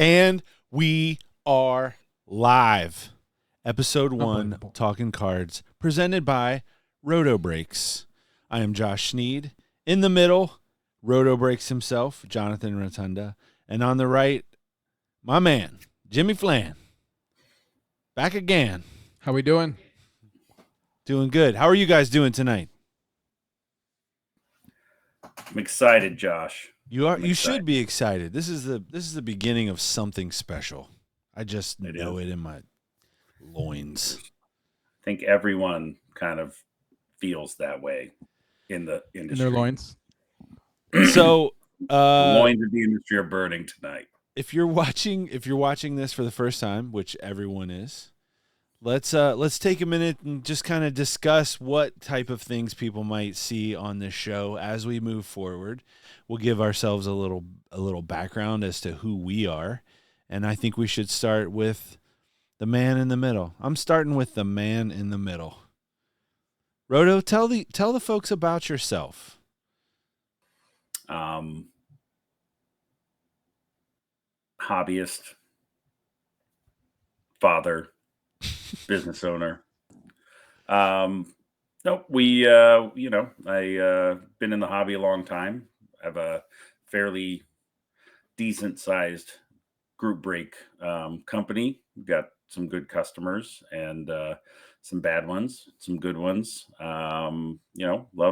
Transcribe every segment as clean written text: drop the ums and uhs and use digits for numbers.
And we are live. Episode 1, Talkin Cards, presented by Roto Breaks. I am Josh Sneed. In the middle, Roto Breaks himself, Jonathan Rotonda. And on the right, my man, Jimmy Flannigan. Back again. How we doing? Doing good. How are you guys doing tonight? I'm excited, Josh. You should be excited. This is the beginning of something special. I just know it in my loins. I think everyone kind of feels that way in the industry. In their loins. So the loins of the industry are burning tonight. If you're watching this for the first time, which everyone is, let's take a minute and just kind of discuss what type of things people might see on this show as we move forward. We'll give ourselves a little background as to who we are, and I think we should start with the man in the middle. I'm starting with the man in the middle. Roto, tell the folks about yourself. Hobbyist, father, business owner. I've been in the hobby a long time. I have a fairly decent sized group break company. We've got some good customers and some bad ones, some good ones. Love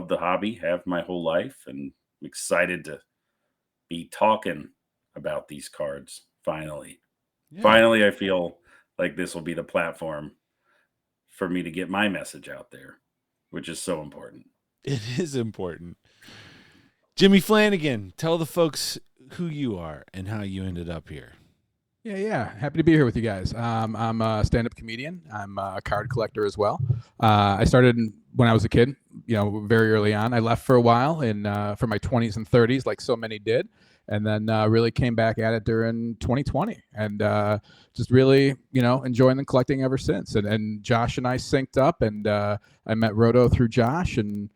the hobby, have my whole life, and I'm excited to be talking about these cards finally. Yeah. Finally, I feel like this will be the platform for me to get my message out there, which is so important. It is important. Jimmy Flannigan, tell the folks who you are and how you ended up here. Yeah. Happy to be here with you guys. I'm a stand-up comedian. I'm a card collector as well. I started when I was a kid, very early on. I left for a while for my 20s and 30s, like so many did. And then really came back at it during 2020 and just really, enjoying the collecting ever since. And Josh and I synced up, and I met Roto through Josh, and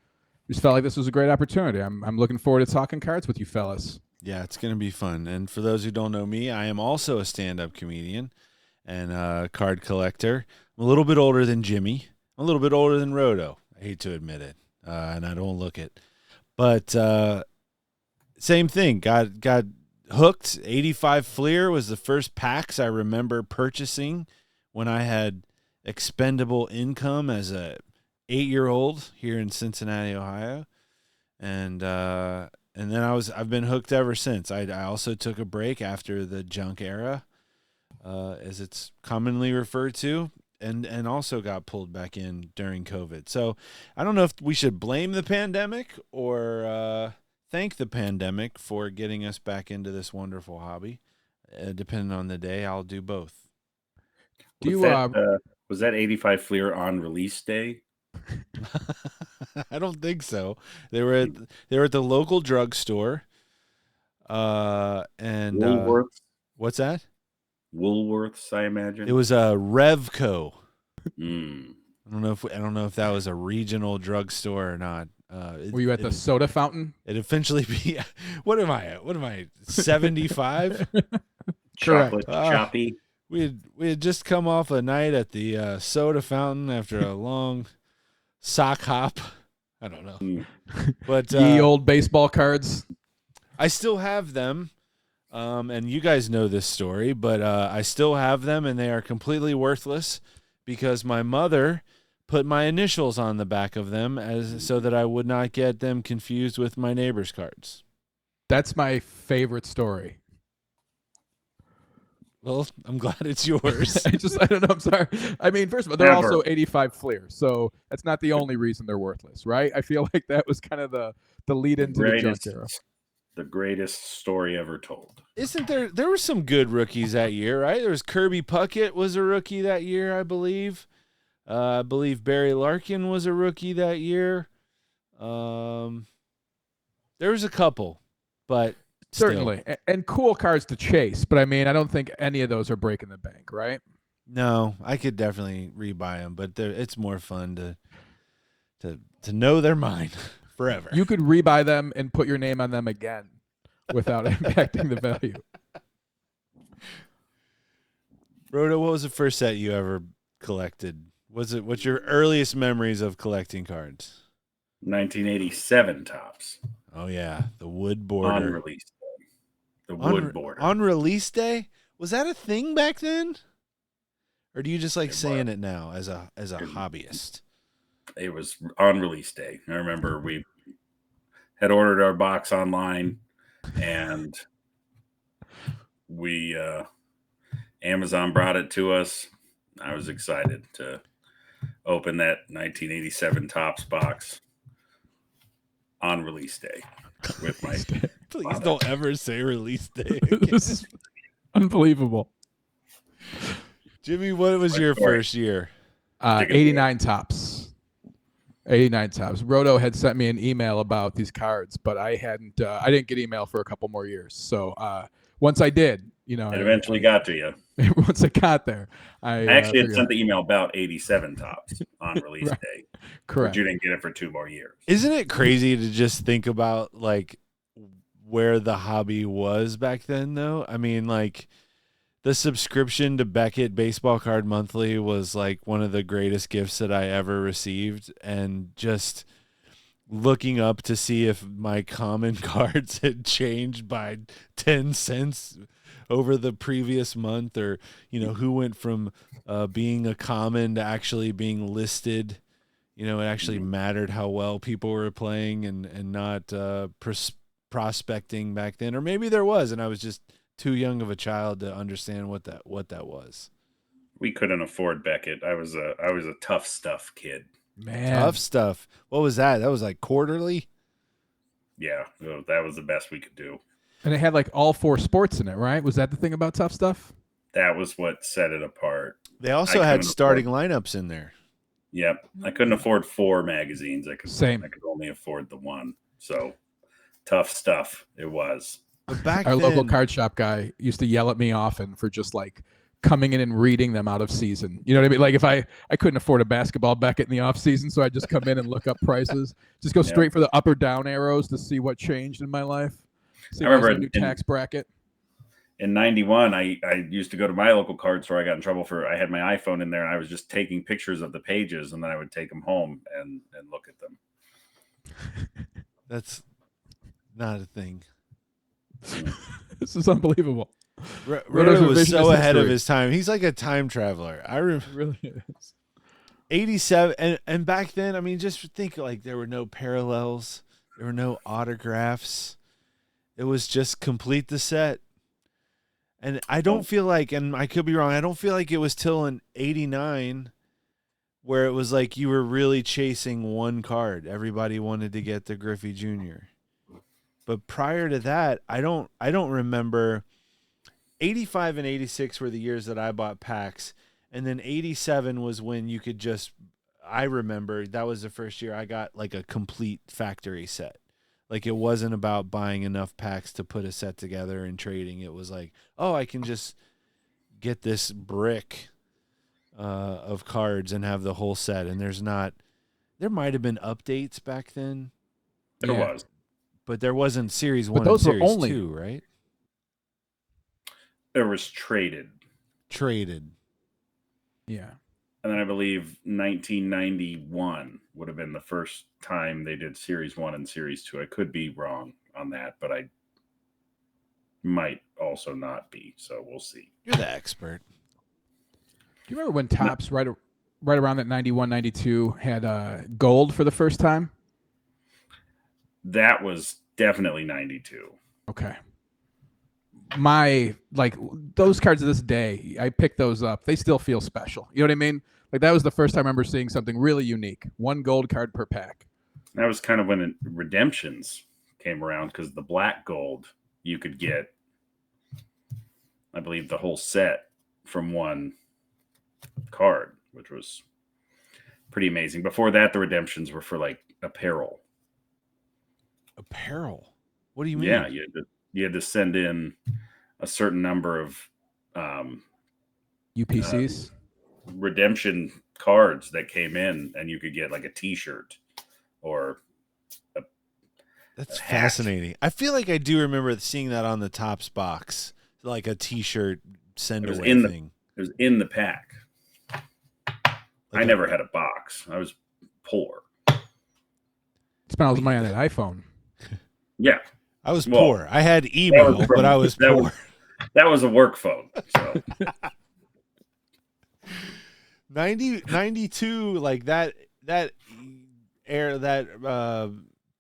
just felt like this was a great opportunity. I'm looking forward to talking cards with you fellas. Yeah, it's going to be fun. And for those who don't know me, I am also a stand-up comedian and a card collector. I'm a little bit older than Jimmy. I'm a little bit older than Roto. I hate to admit it, and I don't look it. But same thing. Got hooked. 85 Fleer was the first packs I remember purchasing when I had expendable income as a 8-year-old here in Cincinnati, Ohio, and then I've been hooked ever since. I also took a break after the junk era, as it's commonly referred to, and also got pulled back in during COVID. So I don't know if we should blame the pandemic or thank the pandemic for getting us back into this wonderful hobby. Depending on the day, I'll do both. Was that 85 Fleer on release day? I don't think so. They were at the local drugstore. And Woolworths. What's that? Woolworths, I imagine. It was a Revco. Mm. I don't know if that was a regional drugstore or not. Were you at the soda fountain? It eventually be. What am I? 75? Chocolate choppy. We had just come off a night at the soda fountain after a long sock hop. I don't know. But the old baseball cards. I still have them. And you guys know this story, but I still have them, and they are completely worthless because my mother put my initials on the back of them so that I would not get them confused with my neighbor's cards. That's my favorite story. Well, I'm glad it's yours. I don't know. I'm sorry. I mean, first of all, they're also 85 Fleer, so that's not the only reason they're worthless, right? I feel like that was kind of the lead into the junk era. The greatest story ever told. Isn't there were some good rookies that year, right? There was Kirby Puckett was a rookie that year, I believe. I believe Barry Larkin was a rookie that year. There was a couple, but certainly, and cool cards to chase. But I mean, I don't think any of those are breaking the bank, right? No, I could definitely rebuy them, but it's more fun to know they're mine forever. You could rebuy them and put your name on them again without impacting the value. Rhoda, what was the first set you ever collected? What's your earliest memories of collecting cards? 1987 tops Oh yeah, the wood on border. release day. The wood border. On release day? Was that a thing back then? Or do you just like It saying was. it now as a hobbyist? It was on release day. I remember we had ordered our box online, and we Amazon brought it to us. I was excited to open that 1987 Topps box on release day with my Please father. don't ever say release day. This is unbelievable. Jimmy, what was your first year? 89 Tops. 89 Tops. Roto had sent me an email about these cards, but I didn't get email for a couple more years. So once I did, It eventually got to you. Once I got there, I actually had sent the email about 87 Tops on release day. Correct. But you didn't get it for 2 more years. Isn't it crazy to just think about like where the hobby was back then though? I mean, like the subscription to Beckett Baseball Card Monthly was like one of the greatest gifts that I ever received, and just looking up to see if my common cards had changed by 10 cents over the previous month, or who went from being a common to actually being listed. It actually mattered how well people were playing and not prospecting back then, or maybe there was and I was just too young of a child to understand what that was. We couldn't afford Beckett. I was a tough stuff kid. Man. Tough stuff. What was that? That was like quarterly? Yeah, that was the best we could do. And it had like all 4 sports in it, right? Was that the thing about Tough Stuff? That was what set it apart. They also had starting lineups in there. Yep. I couldn't afford 4 magazines. I could only afford the one. So tough stuff it was. But back Our then, local card shop guy used to yell at me often for just like coming in and reading them out of season. You know what I mean? Like if I couldn't afford a basketball Beckett in the off season, so I'd just come in and look up prices. Just go straight for the up or down arrows to see what changed in my life. See I remember a new tax bracket. In 91, I used to go to my local card store. I got in trouble I had my iPhone in there, and I was just taking pictures of the pages, and then I would take them home and look at them. That's not a thing. This is unbelievable. Roto was so ahead of his time. He's like a time traveler. I remember really is. 87, and back then, I mean, just think like there were no parallels, there were no autographs. It was just complete the set. And I don't feel like, and I could be wrong, I don't feel like it was till in 89 where it was like you were really chasing one card. Everybody wanted to get the Griffey Jr. But prior to that, I don't remember. 85 and 86 were the years that I bought packs, and then 87 was when you could just, I remember that was the first year I got like a complete factory set. Like it wasn't about buying enough packs to put a set together and trading. It was like, oh, I can just get this brick of cards and have the whole set. And there might have been updates back then. There was. But there wasn't Series 1 those and were Series only 2, right? There was traded. Yeah. And then I believe 1991 would have been the first time they did Series 1 and Series 2. I could be wrong on that, but I might also not be. So we'll see. You're the expert. Do you remember when Topps right around that 91, 92 had gold for the first time? That was definitely 92. Okay. Those cards of this day, I picked those up. They still feel special. You know what I mean? Like that was the first time I remember seeing something really unique. 1 gold card per pack. That was kind of when redemptions came around, because the black gold you could get, I believe, the whole set from one card, which was pretty amazing. Before that, the redemptions were for like apparel. Apparel? What do you mean? Yeah, you had to send in a certain number of UPCs, redemption cards that came in, and you could get like a T-shirt or That's fascinating. I feel like I do remember seeing that on the Topps box, like a T-shirt send away thing. It was in the pack. I never had a box. I was poor. Spent all his money on that iPhone. Yeah. I was poor. I had email, but I was poor. That was a work phone. So 92, like that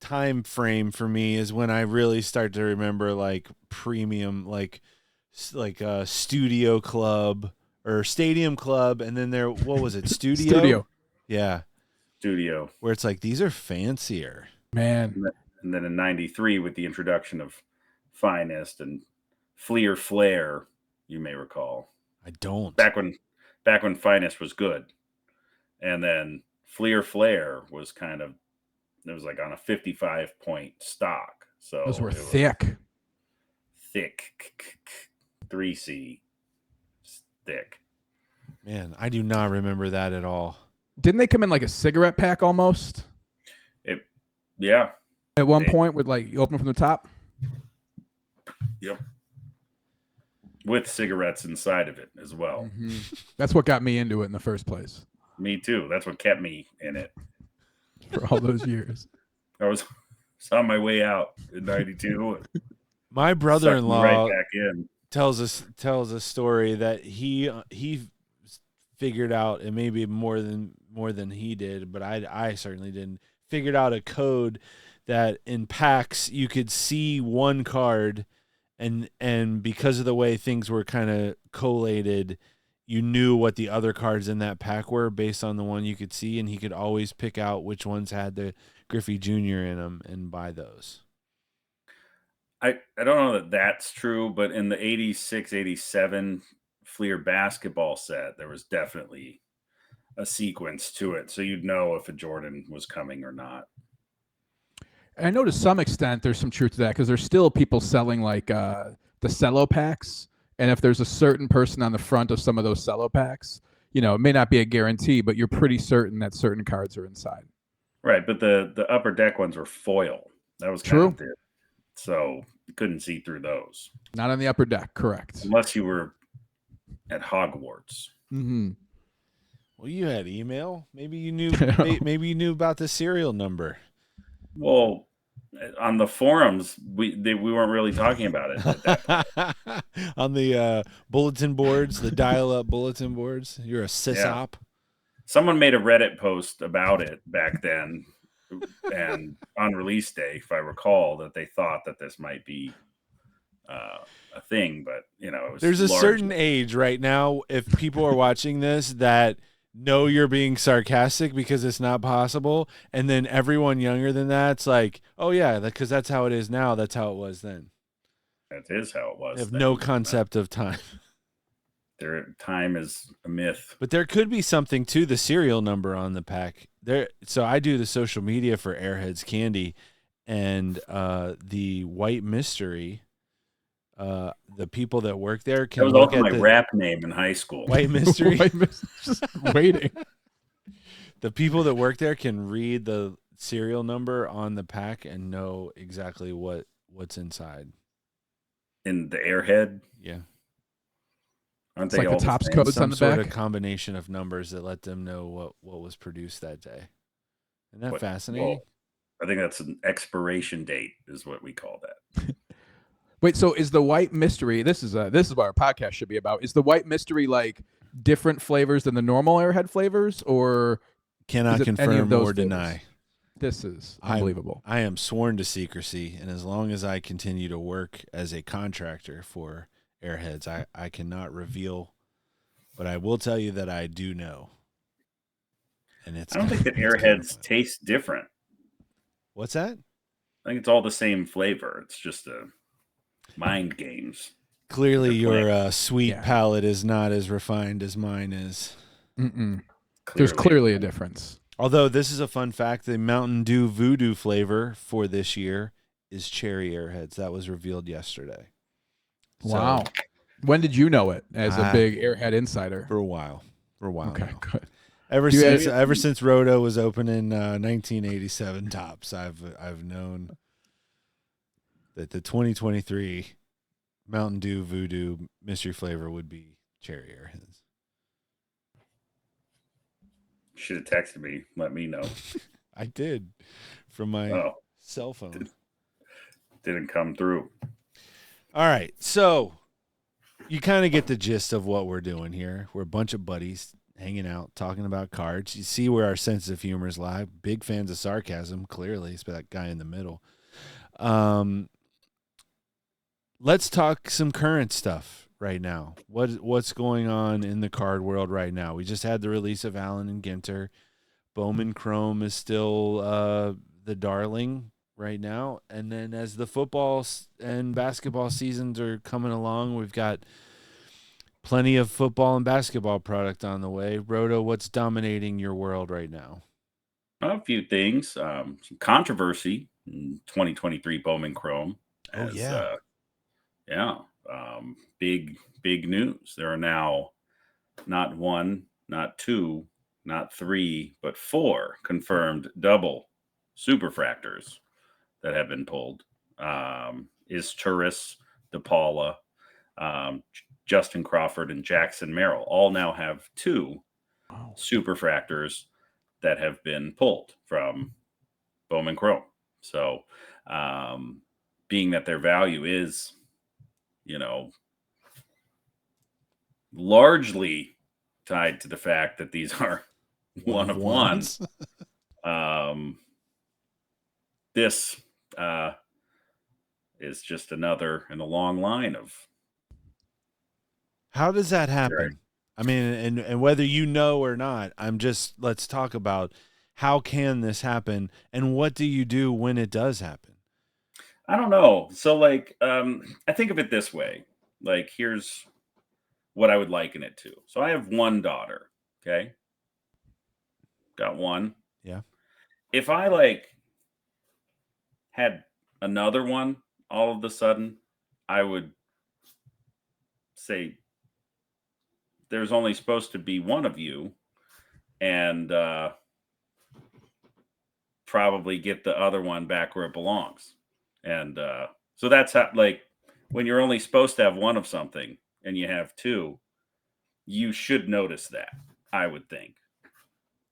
time frame for me is when I really start to remember like premium, like Studio Club or Stadium Club, and then what was it? Studio. Yeah. Studio. Where it's like, these are fancier. Man. And then in 93 with the introduction of Finest and Fleer Flare, you may recall. I don't. Back when Finest was good. And then Fleer Flare was it was like on a 55-point stock. So those were thick. Thick. 3C. Thick. Man, I do not remember that at all. Didn't they come in like a cigarette pack almost? Yeah. At one point with like you open from the top? Yep. With cigarettes inside of it as well. Mm-hmm. That's what got me into it in the first place. Me too. That's what kept me in it. For all those years. I was on my way out in 92. My brother-in-law right back in. tells a story that he figured out, and maybe more than he did, but I certainly didn't, figured out a code that in packs you could see one card, and because of the way things were kind of collated, you knew what the other cards in that pack were based on the one you could see, and he could always pick out which ones had the Griffey Jr. in them and buy those. I don't know that that's true, but in the 86, 87 Fleer basketball set, there was definitely a sequence to it. So you'd know if a Jordan was coming or not. And I know to some extent there's some truth to that because there's still people selling like the cello packs. And if there's a certain person on the front of some of those cello packs, it may not be a guarantee, but you're pretty certain that certain cards are inside. Right. But the upper deck ones were foil. That was true. Kind of it. So you couldn't see through those. Not on the upper deck, correct. Unless you were at Hogwarts. Mm-hmm. Well, you had email. Maybe you knew. Maybe you knew about the serial number. Well, on the forums, we weren't really talking about it at that point. On the bulletin boards, the dial-up bulletin boards. You're a sysop. Someone made a Reddit post about it back then, and on release day, if I recall, that they thought that this might be a thing, but it was. There's a certain age right now, if people are watching this, that know you're being sarcastic because it's not possible, and then everyone younger than that's like, oh yeah, because that's how it is now. That's how it was then. That is how it was. They have no concept of time. Time is a myth. But there could be something to the serial number on the pack. So I do the social media for Airheads Candy, and the White Mystery. The people that work there can that was look also at my rap name in high school. White Mystery. Just waiting. The people that work there can read the serial number on the pack and know exactly what's inside. In the Airhead? Yeah. Aren't it's they like all the tops same? codes Some on the sort back? of combination of numbers that let them know what was produced that day. Isn't that fascinating? Well, I think that's an expiration date is what we call that. Wait, so is the White Mystery, this is what our podcast should be about, is the White Mystery like different flavors than the normal Airhead flavors, or Cannot confirm or deny. This is unbelievable. I am sworn to secrecy, and as long as I continue to work as a contractor for Airheads, I cannot reveal, but I will tell you that I do know. And I don't think that Airheads taste different. What's that? I think it's all the same flavor. It's just mind games. Clearly, your sweet palate is not as refined as mine is. There's clearly a difference. Although this is a fun fact, the Mountain Dew Voodoo flavor for this year is cherry Airheads. That was revealed yesterday. Wow. So, when did you know it as a big Airhead insider? For a while. Okay, now. Good. Ever since Roto was open in 1987 Tops, I've known that the 2023 Mountain Dew Voodoo mystery flavor would be cherry Airheads. Should have texted me. Let me know. I did from my cell phone. Didn't come through. All right. So you kind of get the gist of what we're doing here. We're a bunch of buddies hanging out, talking about cards. You see where our sense of humor is lie. Big fans of sarcasm, clearly. It's that guy in the middle. Let's talk some current stuff right now. What's going on in the card world right now? We just had the release of Allen and Ginter. Bowman Chrome is still the darling right now. And then as the football and basketball seasons are coming along, we've got plenty of football and basketball product on the way. Roto, what's dominating your world right now? A few things. Some controversy in 2023 Bowman Chrome. Big news. There are now not one, not two, not three, but four confirmed double superfractors that have been pulled. Is Turris, DePaula, Justin Crawford, and Jackson Merrill all now have two superfractors that have been pulled from Bowman Chrome. So, being that their value is, largely tied to the fact that these are one of ones. This is just another in a long line of. How does that happen? I mean, and whether you know or not, let's talk about how can this happen and what do you do when it does happen? I don't know. So I think of it this way. Here's what I would liken it to. So I have one daughter. Okay. Got one. Yeah. If I had another one all of a sudden, I would say there's only supposed to be one of you, and probably get the other one back where it belongs. And so that's how, when you're only supposed to have one of something and you have two, you should notice that, I would think.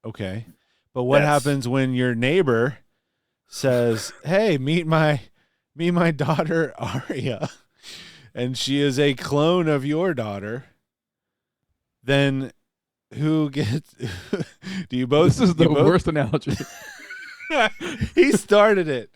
Okay. But what happens when your neighbor says, "Hey, meet my daughter Aria," and she is a clone of your daughter? Then who gets? Do you both? This is the worst analogy. He started it.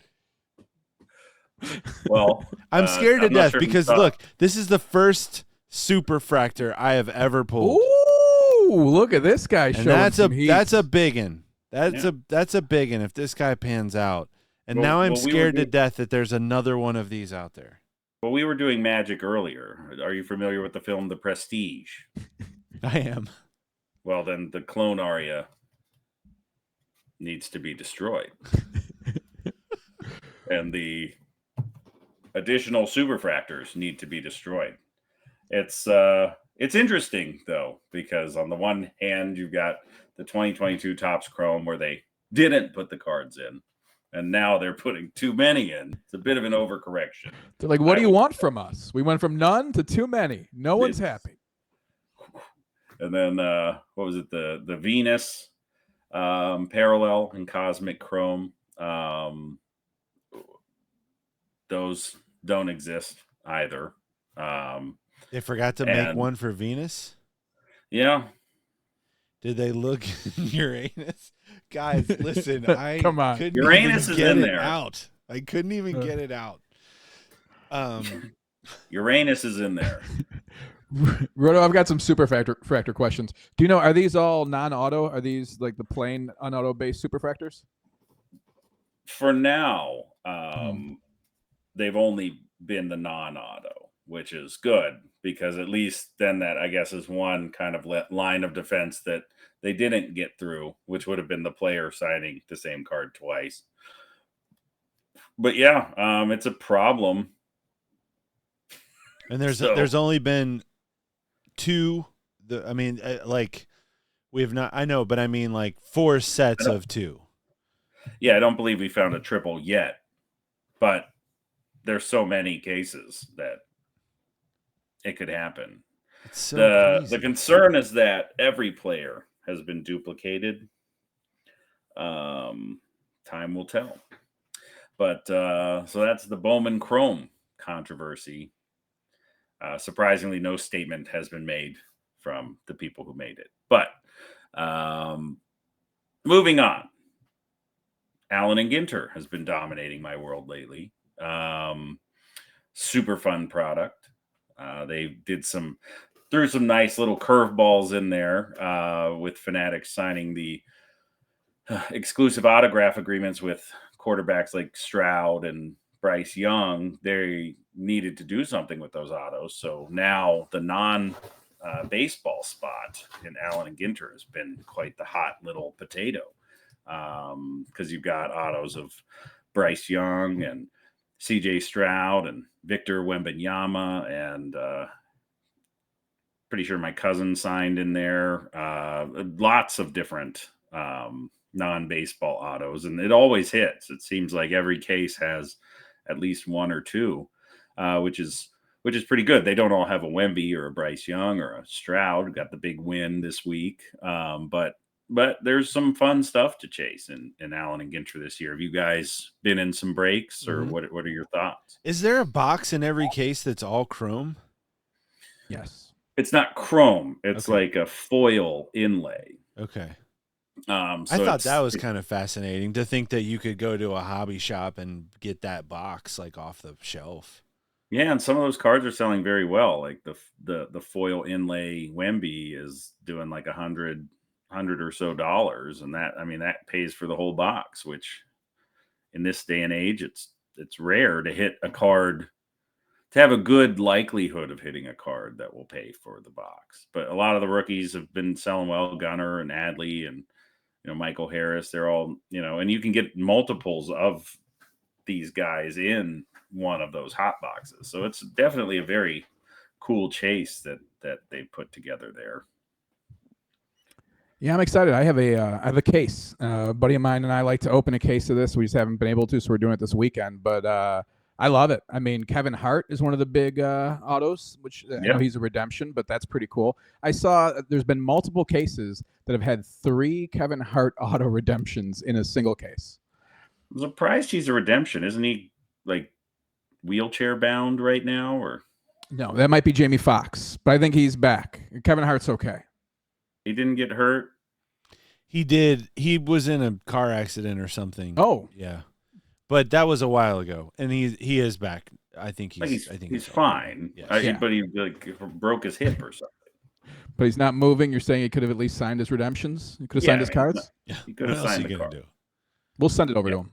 Well, I'm scared to death because look, this is the first superfractor I have ever pulled. Ooh, look at this guy showing that's some heat. That's a big one. That's a big one if this guy pans out. And now I'm scared to death that there's another one of these out there. Well, we were doing Magic earlier. Are you familiar with the film The Prestige? I am. Well, then the clone Aria needs to be destroyed. And the additional superfractors need to be destroyed. It's interesting, though, because on the one hand, you've got the 2022 Topps Chrome where they didn't put the cards in, and now they're putting too many in. It's a bit of an overcorrection. They're like, what do you want from us? We went from none to too many. No one's happy. And then, what was it? The Venus Parallel and Cosmic Chrome. Those don't exist either. They forgot to make one for Venus? Yeah. Did they look in Uranus? Guys, listen, Come on. Uranus is in there. Out. I couldn't even get it out. Uranus is in there. Roto, I've got some superfractor questions. Do you know, are these all non-auto? Are these like the plain unauto-based superfractors? For now, they've only been the non-auto, which is good because at least then that, I guess, is one kind of line of defense that they didn't get through, which would have been the player signing the same card twice. But yeah, it's a problem. And there's only been two. We have not. I know, but I mean, like 4 sets of 2. Yeah, I don't believe we found a triple yet, but there's so many cases that it could happen. It's so crazy. The concern is that every player has been duplicated Time will tell. But so that's the Bowman Chrome controversy. Surprisingly, no statement has been made from the people who made it. But moving on, Allen and Ginter has been dominating my world lately. Super fun product. They threw some nice little curveballs in there with Fanatics signing the exclusive autograph agreements with quarterbacks like Stroud and Bryce Young. They needed to do something with those autos. So now the baseball spot in Allen and Ginter has been quite the hot little potato because you've got autos of Bryce Young and CJ Stroud and Victor Wembanyama and pretty sure my cousin signed in there. Lots of different non-baseball autos, and it always hits. It seems like every case has at least one or two, which is pretty good. They don't all have a Wemby or a Bryce Young or a Stroud. Got the big win this week, but there's some fun stuff to chase in Allen and Ginter this year. Have you guys been in some breaks, or what are your thoughts? Is there a box in every case that's all chrome? Yes. It's not chrome. It's like a foil inlay. Okay. So I thought that was kind of fascinating to think that you could go to a hobby shop and get that box like off the shelf. Yeah, and some of those cards are selling very well. Like the foil inlay Wemby is doing like $100 or so, and that pays for the whole box. Which in this day and age, it's rare to hit a card, to have a good likelihood of hitting a card that will pay for the box. But a lot of the rookies have been selling well. Gunnar and Adley and Michael Harris, they're all, and you can get multiples of these guys in one of those hot boxes. So it's definitely a very cool chase that they put together there. Yeah, I'm excited. I have a case. A buddy of mine and I like to open a case of this. We just haven't been able to, so we're doing it this weekend. But I love it. I mean, Kevin Hart is one of the big autos, which I know he's a redemption, but that's pretty cool. I saw there's been multiple cases that have had 3 Kevin Hart auto redemptions in a single case. I'm surprised he's a redemption. Isn't he like wheelchair bound right now? Or no, that might be Jamie Foxx, but I think he's back. Kevin Hart's okay. He didn't get hurt. He did. He was in a car accident or something. Oh, yeah. But that was a while ago, and he is back. I think he's fine. Yes. But he broke his hip or something. But he's not moving. You're saying he could have at least signed his redemptions? He could have signed his cards? He could have signed the card. We'll send it over to him.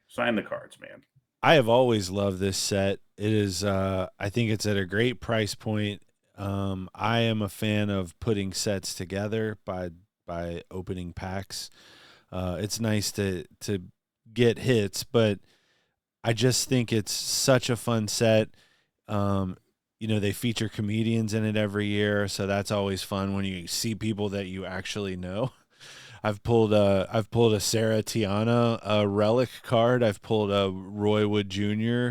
Sign the cards, man. I have always loved this set. It is. I think it's at a great price point. I am a fan of putting sets together by opening packs. It's nice to get hits, but I just think it's such a fun set. They feature comedians in it every year, so that's always fun when you see people that you actually know. I've pulled a Sarah Tiana relic card. I've pulled a Roy Wood Jr.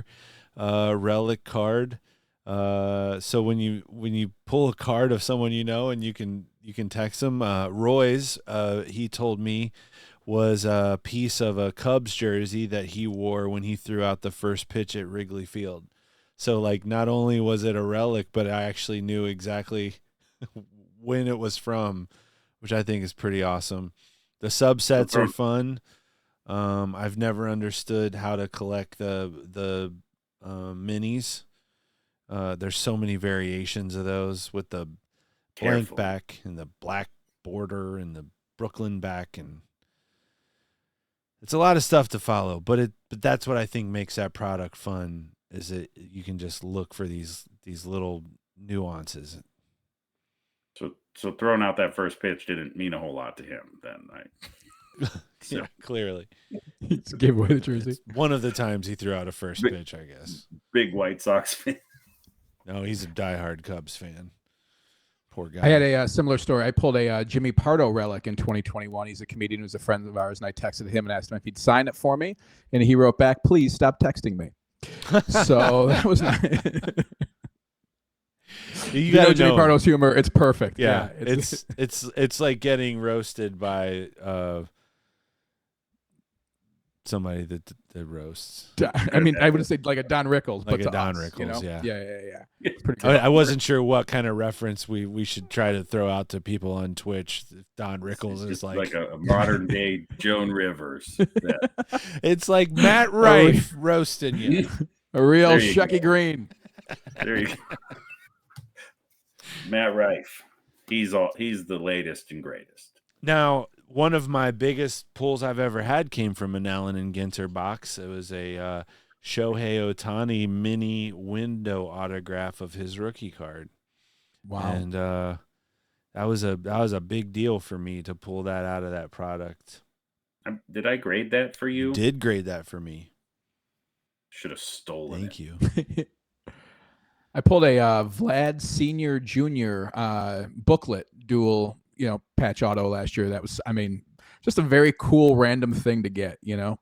Relic card. So when you pull a card of someone and you can text them, Roy's he told me was a piece of a Cubs jersey that he wore when he threw out the first pitch at Wrigley Field. So like not only was it a relic, but I actually knew exactly when it was from, which I think is pretty awesome. The subsets are fun. I've never understood how to collect the minis. There's so many variations of those with the blank back and the black border and the Brooklyn back, and it's a lot of stuff to follow. But that's what I think makes that product fun. Is that you can just look for these little nuances. So throwing out that first pitch didn't mean a whole lot to him then, right? Yeah, clearly. He just gave away the jersey. It's one of the times he threw out a first pitch, I guess. Big White Sox fan. No, he's a diehard Cubs fan. Poor guy. I had a similar story. I pulled a Jimmy Pardo relic in 2021. He's a comedian who's a friend of ours, and I texted him and asked him if he'd sign it for me. And he wrote back, "Please stop texting me." So that was nice. You know Jimmy Pardo's humor. It's perfect. Yeah, it's like getting roasted by somebody that roasts. I mean, I would say like a Don Rickles, Like but a to Don us, Rickles, yeah. Yeah. It's pretty good. I wasn't sure what kind of reference we should try to throw out to people on Twitch. Don Rickles is like a modern day Joan Rivers. It's like Matt Rife roasting you. A real There you Shucky go. Green. There you go. Matt Rife. He's the latest and greatest. Now, one of my biggest pulls I've ever had came from an Allen and Ginter box. It was a Shohei Ohtani mini window autograph of his rookie card. Wow. And that was a big deal for me to pull that out of that product. Did I grade that for you? You did grade that for me. Should have stolen Thank it. you. I pulled a Vlad Senior Jr. Booklet dual, patch auto last year. That was, I mean, just a very cool random thing to get, Yeah.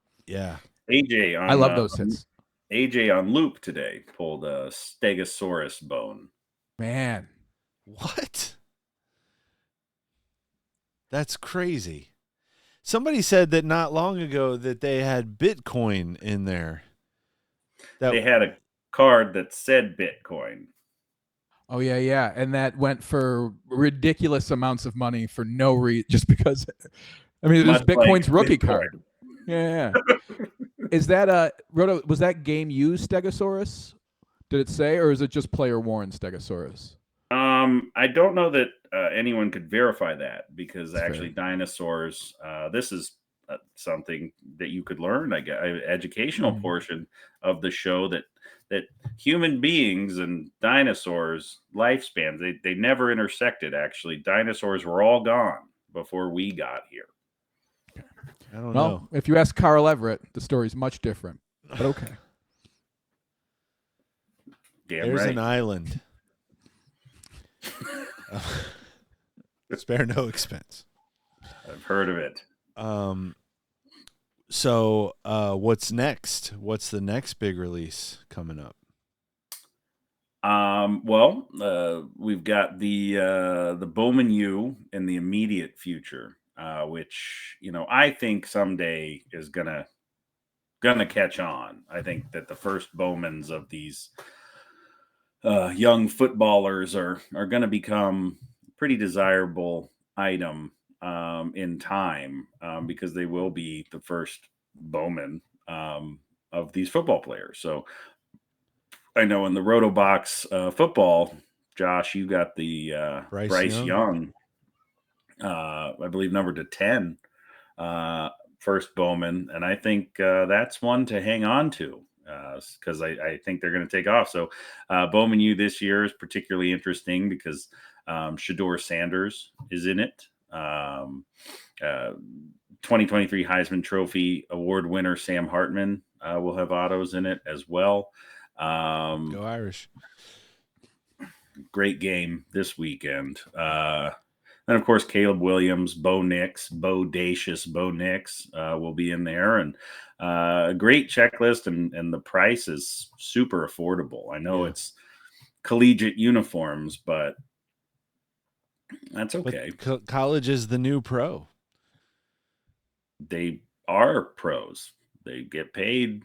AJ on I love those hits. AJ on loop today pulled a Stegosaurus bone. Man. What? That's crazy. Somebody said that not long ago that they had Bitcoin in there. They had a card that said Bitcoin. Oh yeah, and that went for ridiculous amounts of money for no reason, just because. I mean, it was Bitcoin's rookie card. Yeah. Is that Roto? Was that game used Stegosaurus? Did it say, or is it just player worn Stegosaurus? I don't know that anyone could verify that because That's actually dinosaurs. This is something that you could learn. I guess educational portion of the show that human beings and dinosaurs lifespans they never intersected. Actually, dinosaurs were all gone before we got here. I don't know. Well, if you ask Carl Everett, the story's much different. But okay. Damn There's right. an island. Spare no expense. I've heard of it. So what's next? What's the next big release coming up? Well, we've got the Bowman U in the immediate future, which I think someday is gonna catch on. I think that the first Bowmans of these young footballers are going to become a pretty desirable item in time because they will be the first Bowman of these football players. So I know in the Rotobox football, Josh, you got the Bryce Young, I believe number to 10, first Bowman. And I think that's one to hang on to. Because I think they're going to take off. So Bowman U this year is particularly interesting because Shedeur Sanders is in it. 2023 Heisman Trophy Award winner Sam Hartman will have autos in it as well. Go Irish. Great game this weekend. And of course, Caleb Williams, Bodacious Bo Nix will be in there, and a great checklist, and the price is super affordable. I know it's collegiate uniforms, but that's okay. But college is the new pro. They are pros. They get paid.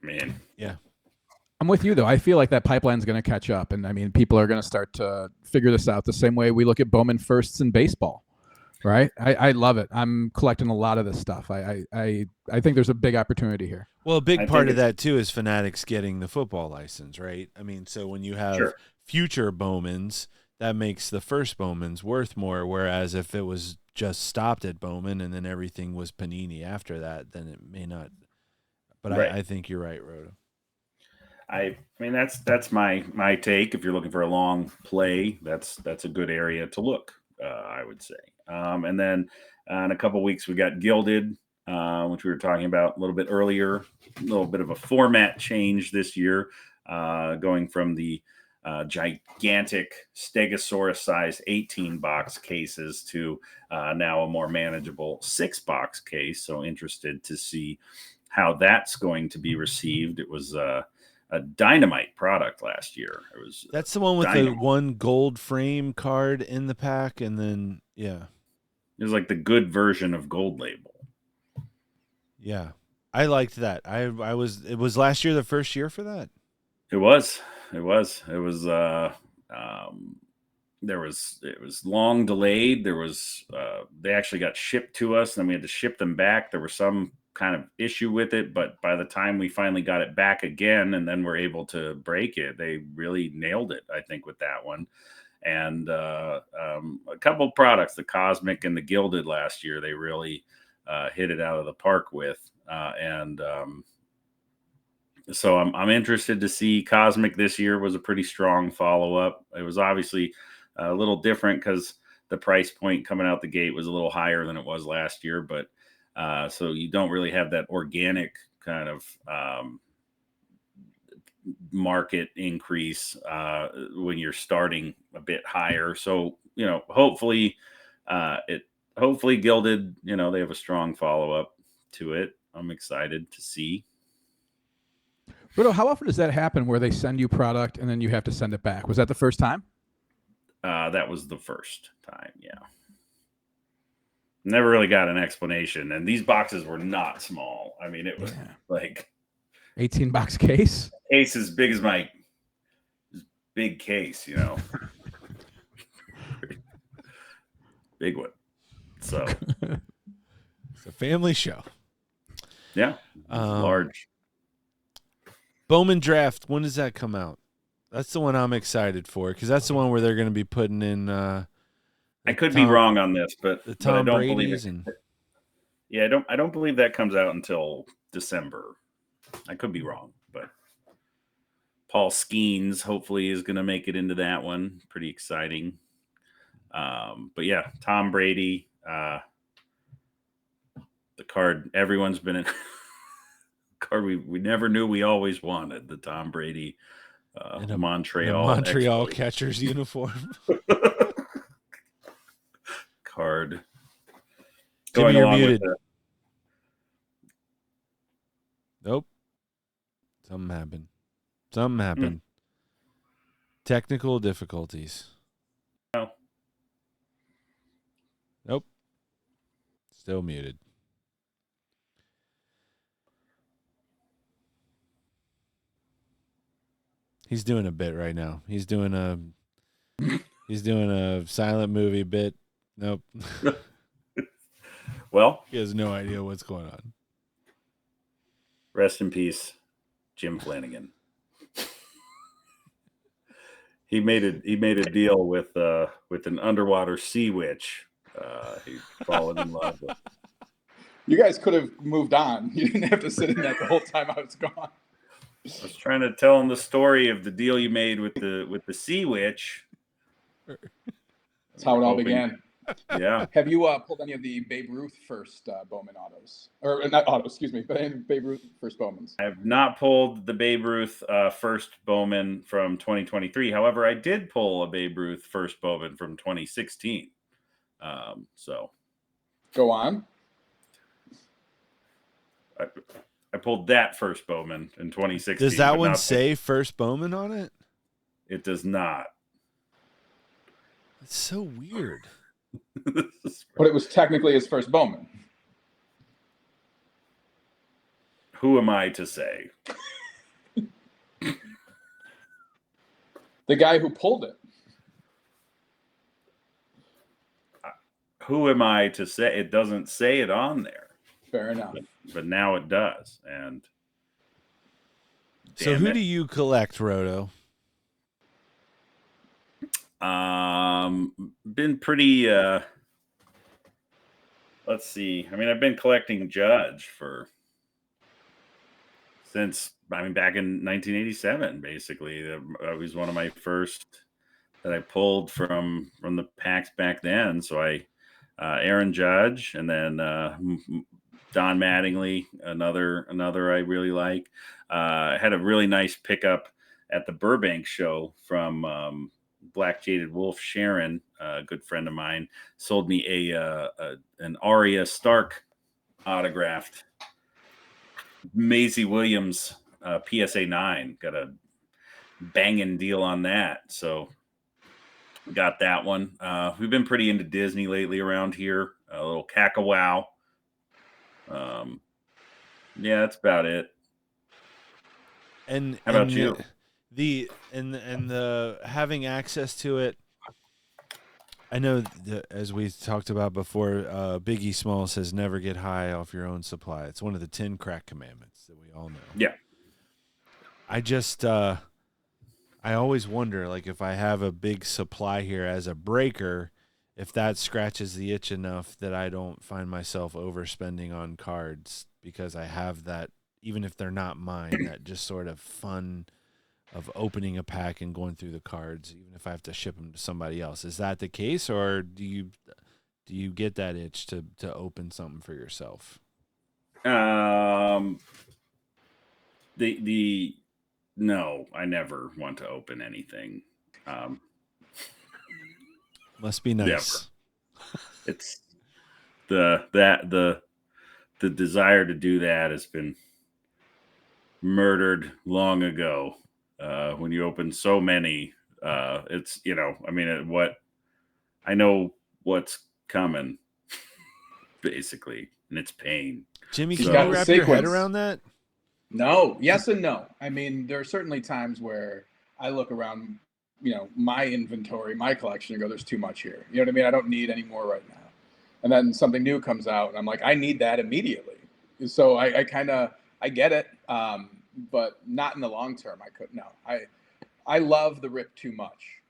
Man. Yeah. I'm with you, though. I feel like that pipeline's going to catch up. And I mean, people are going to start to figure this out the same way we look at Bowman firsts in baseball, right? I love it. I'm collecting a lot of this stuff. I think there's a big opportunity here. Well, a big part of that, too, is Fanatics getting the football license, right? I mean, so when you have future Bowmans, that makes the first Bowmans worth more, whereas if it was just stopped at Bowman and then everything was Panini after that, then it may not. But I think you're right, Rhoda. I mean that's my take. If you're looking for a long play, that's a good area to look. I would say. And then in a couple of weeks we got Gilded, which we were talking about a little bit earlier. A little bit of a format change this year, going from the gigantic Stegosaurus size 18 box cases to now a more manageable 6 box case. So interested to see how that's going to be received. It was a dynamite product last year. That's the one with the one gold frame card in the pack, and then It was like the good version of Gold Label. Yeah, I liked that. It was last year the first year for that. It was. It was. It was long delayed. They actually got shipped to us, and then we had to ship them back. There was some kind of issue with it, but by the time we finally got it back again, and then we're able to break it, they really nailed it, I think, with that one. And a couple products, the Cosmic and the Gilded last year, they really hit it out of the park with. So I'm interested to see. Cosmic this year was a pretty strong follow up. It was obviously a little different because the price point coming out the gate was a little higher than it was last year, but so you don't really have that organic kind of market increase when you're starting a bit higher. So hopefully Gilded, they have a strong follow up to it. I'm excited to see. Roto, how often does that happen where they send you product and then you have to send it back? Was that the first time? That was the first time, yeah. Never really got an explanation. And these boxes were not small. I mean, it was like 18-box case? Case as big as my big case, Big one. So it's a family show. Yeah. Large. Bowman Draft, when does that come out? That's the one I'm excited for because that's the one where they're going to be putting in. I could be wrong on this, but I don't believe it. Yeah, I don't believe that comes out until December. I could be wrong, but Paul Skeens hopefully is going to make it into that one. Pretty exciting. But yeah, Tom Brady, the card everyone's been in. Card we never knew we always wanted, the Tom Brady Montreal catcher's uniform card. Jimmy, you're muted. Nope. Something happened. Technical difficulties. No. Nope. Still muted. He's doing a bit right now. He's doing a silent movie bit. Nope. Well, he has no idea what's going on. Rest in peace, Jim Flannigan. He made a deal with an underwater sea witch. He'd fallen in love with. You guys could have moved on. You didn't have to sit in that the whole time I was gone. I was trying to tell him the story of the deal you made with the sea witch. That's how it all began. Yeah. Have you pulled any of the Babe Ruth first Bowman autos? Or not autos, excuse me, but any Babe Ruth first Bowmans? I have not pulled the Babe Ruth first Bowman from 2023. However, I did pull a Babe Ruth first Bowman from 2016. So. Go on. I pulled that first Bowman in 2016. Does that one say first Bowman on it? It does not. It's so weird. But it was technically his first Bowman. Who am I to say? The guy who pulled it. Who am I to say? It doesn't say it on there. Fair enough. But now it does. And so who do you collect, Roto? Been pretty let's see. I mean, I've been collecting Judge since back in 1987, basically. That was one of my first that I pulled from the packs back then. So Aaron Judge, and then Don Mattingly, another I really like. I had a really nice pickup at the Burbank show from Black Jaded Wolf. Sharon, a good friend of mine, sold me an Arya Stark autographed Maisie Williams PSA 9. Got a banging deal on that. So got that one. We've been pretty into Disney lately around here. A little Cacawow. Yeah, that's about it. And How about you? the having access to it. I know that, as we talked about before, Biggie Small says never get high off your own supply. It's one of the 10 crack commandments that we all know. Yeah. I just I always wonder, like, if I have a big supply here as a breaker, if that scratches the itch enough that I don't find myself overspending on cards because I have that, even if they're not mine, that just sort of fun of opening a pack and going through the cards, even if I have to ship them to somebody else. Is that the case, or do you get that itch to open something for yourself? The no, I never want to open anything. Must be nice. Never. It's the desire to do that has been murdered long ago. When you open so many, it's I mean, what I know what's coming, basically, and it's pain. Jimmy, He's can got you the wrap your head sequence. around that? No, yes and no. I mean, there are certainly times where I look around, my inventory, my collection, and go, "There's too much here." You know what I mean? I don't need any more right now. And then something new comes out, and I'm like, "I need that immediately." So I kind of I get it, but not in the long term. I could no. I love the rip too much.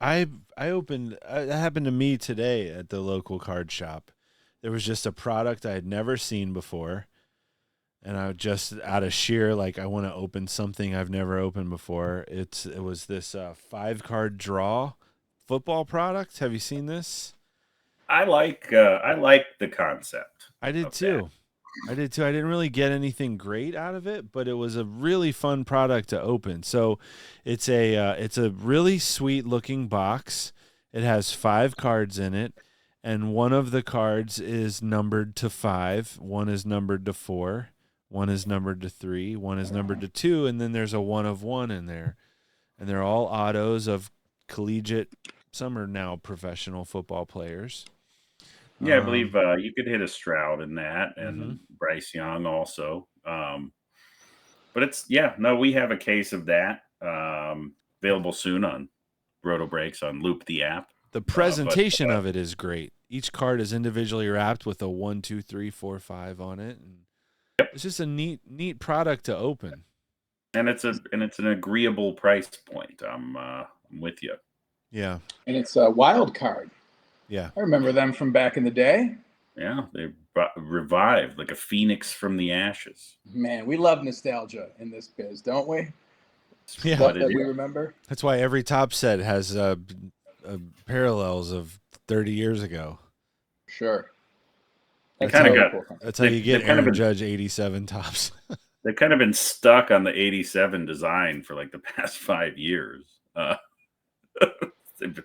I opened that happened to me today at the local card shop. There was just a product I had never seen before, and I just out of sheer, like, I want to open something I've never opened before. It was this 5-card draw football product. Have you seen this? I like the concept I did of that. too. I did too. I didn't really get anything great out of it, but it was a really fun product to open. So it's a really sweet looking box. It has 5 cards in it, and one of the cards is numbered to 5, one is numbered to 4, one is numbered to 3, one is numbered to 2, and then there's a 1 of 1 in there. And they're all autos of collegiate, some are now professional football players. Yeah, I believe you could hit a Stroud in that, Mm-hmm. and Bryce Young also. But no, we have a case of that available soon on Roto Breaks on Loop the app. The But presentation of it is great. Each card is individually wrapped with a 1, 2, 3, 4, 5 on it, and it's just a neat product to open. and it's an agreeable price point. I'm with you. Yeah, And it's a wild card. yeah. I remember them from back in the day. Yeah, they revived like a phoenix from the ashes. Man, we love nostalgia in this biz, don't we? Yeah. Stuff that we remember. That's why every top set has parallels of 30 years ago. Sure. They That's kind of really got. cool. That's how you get they've kind of Aaron been Judge 87 tops. they've kind of been stuck on the 87 design for like the past 5 years. They've been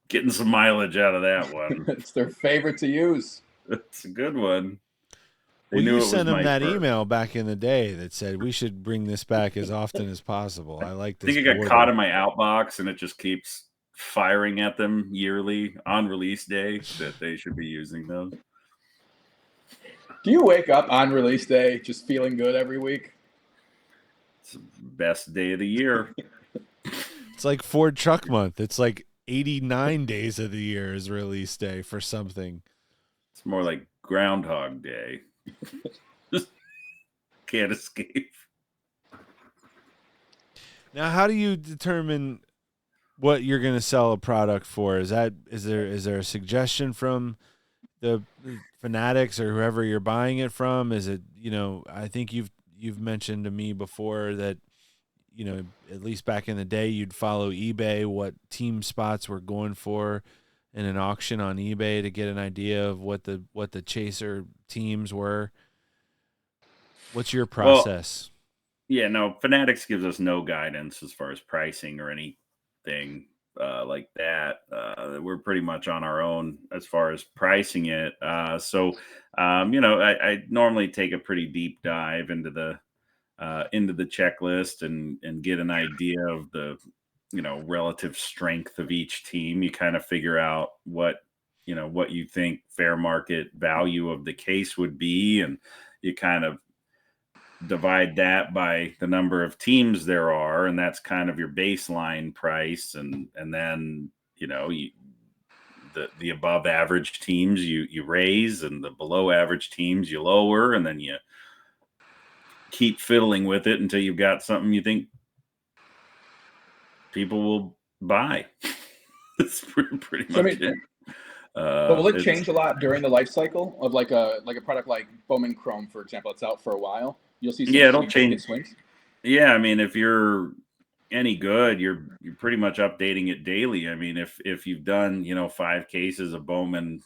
getting some mileage out of that one. It's their favorite to use. It's a good one. They Well, knew you it was sent him my that first. email back in the day that said we should bring this back as often as possible. I like I this think it got border. caught in my outbox, and it just keeps firing at them yearly on release day that they should be using those. Do you wake up on release day just feeling good every week? It's the best day of the year. It's like Ford Truck Month. It's like 89 days of the year is release day for something. It's more like Groundhog Day. Just can't escape. Now, how do you determine what you're going to sell a product for? Is there a suggestion from the fanatics or whoever you're buying it from? Is it, I think you've mentioned to me before that, at least back in the day, you'd follow eBay, what team spots were going for in an auction on eBay to get an idea of what the chaser teams were. What's your process? Yeah, no, Fanatics gives us no guidance as far as pricing or anything like that. We're pretty much on our own as far as pricing it. I normally take a pretty deep dive into the checklist and get an idea of the relative strength of each team. You kind of figure out what you think fair market value of the case would be, and you kind of divide that by the number of teams there are, and that's kind of your baseline price. And then the above average teams you raise, and the below average teams you lower, and then you keep fiddling with it until you've got something you think people will buy. That's pretty much it. But will it change a lot during the life cycle of like a product like Bowman Chrome, for example? It's out for a while. You'll see some it'll change swings. Yeah, I mean, if you're any good, you're pretty much updating it daily. I mean, if you've done 5 cases of Bowman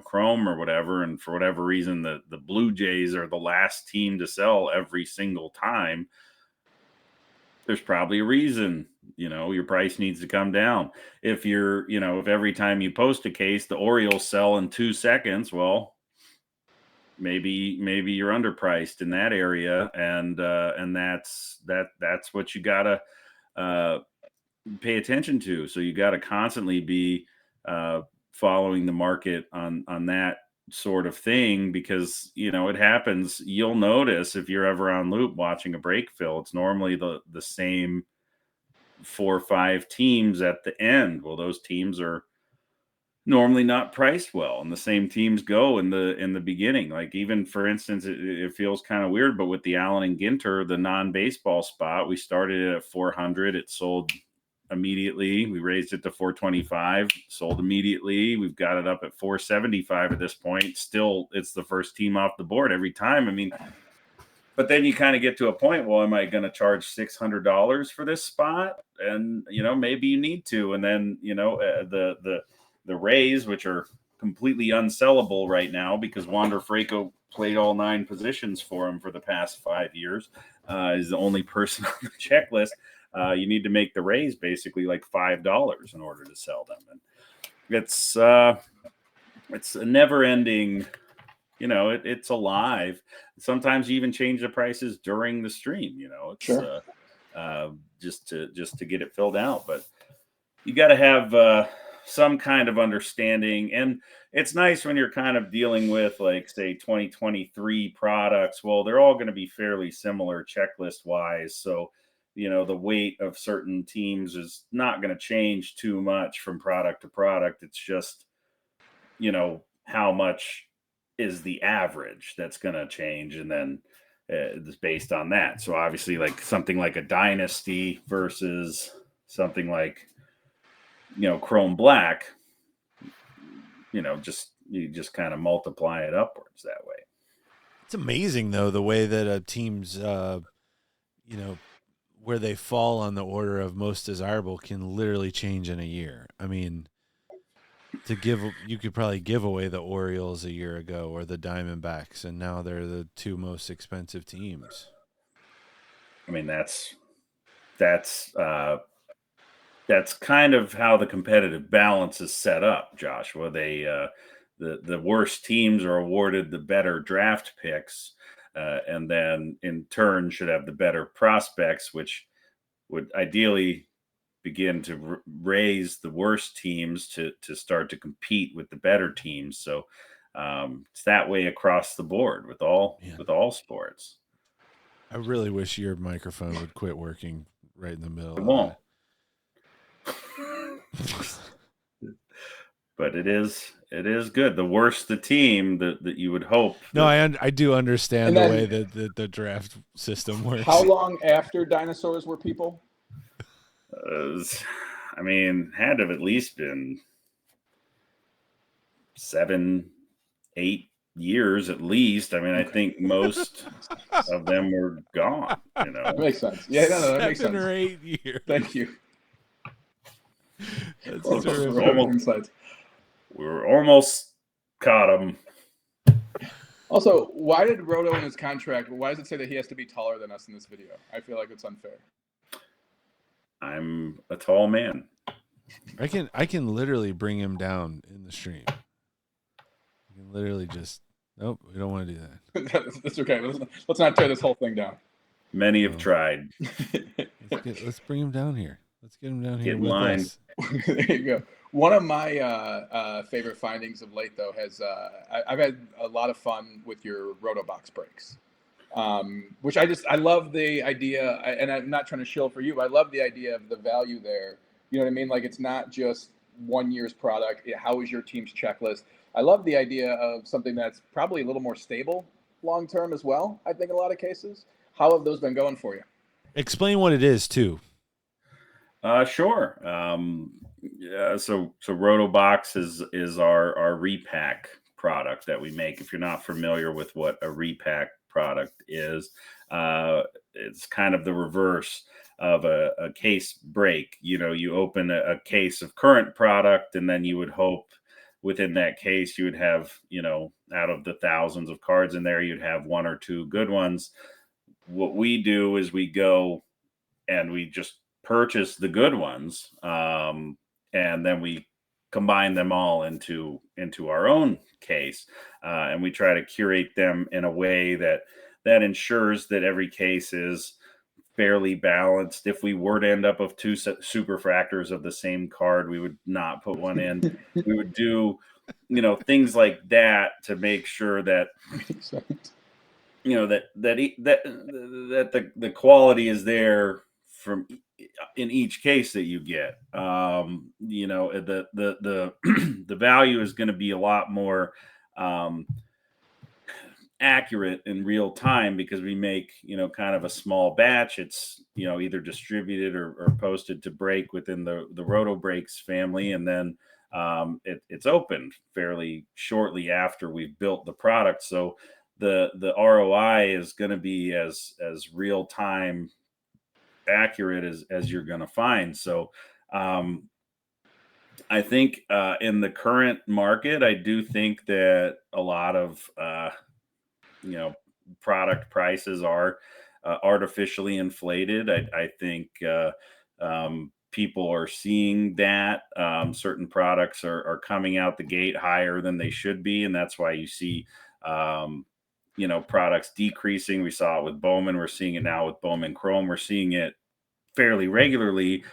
Chrome or whatever, and for whatever reason the Blue Jays are the last team to sell every single time, there's probably a reason. Your price needs to come down. If if every time you post a case the Orioles sell in 2 seconds, well, maybe you're underpriced in that area, and that's what you gotta pay attention to. So you got to constantly be following the market on that sort of thing, because it happens. You'll notice if you're ever on loop watching a break fill, it's normally the same 4 or 5 teams at the end. Well, those teams are normally not priced well, and the same teams go in the beginning. Like, even for instance, it feels kind of weird, but with the Allen and Ginter, the non-baseball spot, we started it at 400. It sold immediately. We raised it to 425, sold immediately. We've got it up at 475 at this point. Still, it's the first team off the board every time. I mean, but then you kind of get to a point, well, am I going to charge $600 for this spot? And maybe you need to. And then the Rays, which are completely unsellable right now because Wander Franco played all 9 positions for him for the past 5 years, is the only person on the checklist. You need to make the Rays basically like $5 in order to sell them. And it's a never-ending, it's alive. Sometimes you even change the prices during the stream. It's sure. Just to get it filled out. But you got to have some kind of understanding, and it's nice when you're kind of dealing with, like, say, 2023 products. Well, they're all going to be fairly similar checklist wise, so the weight of certain teams is not going to change too much from product to product. It's just how much is the average that's going to change, and then it's based on that. So obviously, like something like a Dynasty versus something like Chrome Black, you just kind of multiply it upwards that way. It's amazing though, the way that a team's where they fall on the order of most desirable can literally change in a year. I mean, you could probably give away the Orioles a year ago or the Diamondbacks, and now they're the 2 most expensive teams. I mean, that's kind of how the competitive balance is set up, Joshua. They the worst teams are awarded the better draft picks, and then in turn should have the better prospects, which would ideally begin to raise the worst teams to start to compete with the better teams. So it's that way across the board with all sports. I really wish your microphone would quit working right in the middle. It won't. But it is good. The worse the team, that you would hope. No, I do understand the way that the draft system works. How long after dinosaurs were people? I mean, had to have at least been 7, 8 years at least. I mean, I think most of them were gone. That makes sense. Yeah, no, that makes sense. 7 or 8 years. Thank you. That's we're almost caught him. Also, why did Roto in his contract, why does it say that he has to be taller than us in this video? I feel like it's unfair. I'm a tall man. I can literally bring him down in the stream. I can literally just nope, we don't want to do that. That's okay. Let's not tear this whole thing down. Many have tried. Let's bring him down here. Let's get him down Get here in with line. us. There you go. One of my favorite findings of late, though, has I've had a lot of fun with your Rotobox breaks, which I love the idea, and I'm not trying to shill for you, but I love the idea of the value there. You know what I mean? Like, it's not just 1 year's product. How is your team's checklist? I love the idea of something that's probably a little more stable long term as well. I think in a lot of cases. How have those been going for you? Explain what it is too. Sure. Yeah, so Rotobox is our repack product that we make. If you're not familiar with what a repack product is, it's kind of the reverse of a case break. You know, you open a case of current product, and then you would hope within that case you would have, you know, out of the thousands of cards in there, you'd have one or two good ones. What we do is we go and we just purchase the good ones, and then we combine them all into our own case, and we try to curate them in a way that ensures that every case is fairly balanced. If we were to end up with two superfractors of the same card, we would not put one in. We would do, you know, things like that to make sure that, you know, that the quality is there from in each case that you get. You know, the the value is going to be a lot more accurate in real time because we make, you know, kind of a small batch. It's, you know, either distributed or posted to break within the Roto Breaks family, and then it's opened fairly shortly after we've built the product. So the ROI is going to be as real time accurate as you're going to find. So I think in the current market, I do think that a lot of you know, product prices are artificially inflated. I think people are seeing that certain products are coming out the gate higher than they should be, and that's why you see you know, products decreasing. We saw it with Bowman. We're seeing it now with Bowman Chrome. We're seeing it fairly regularly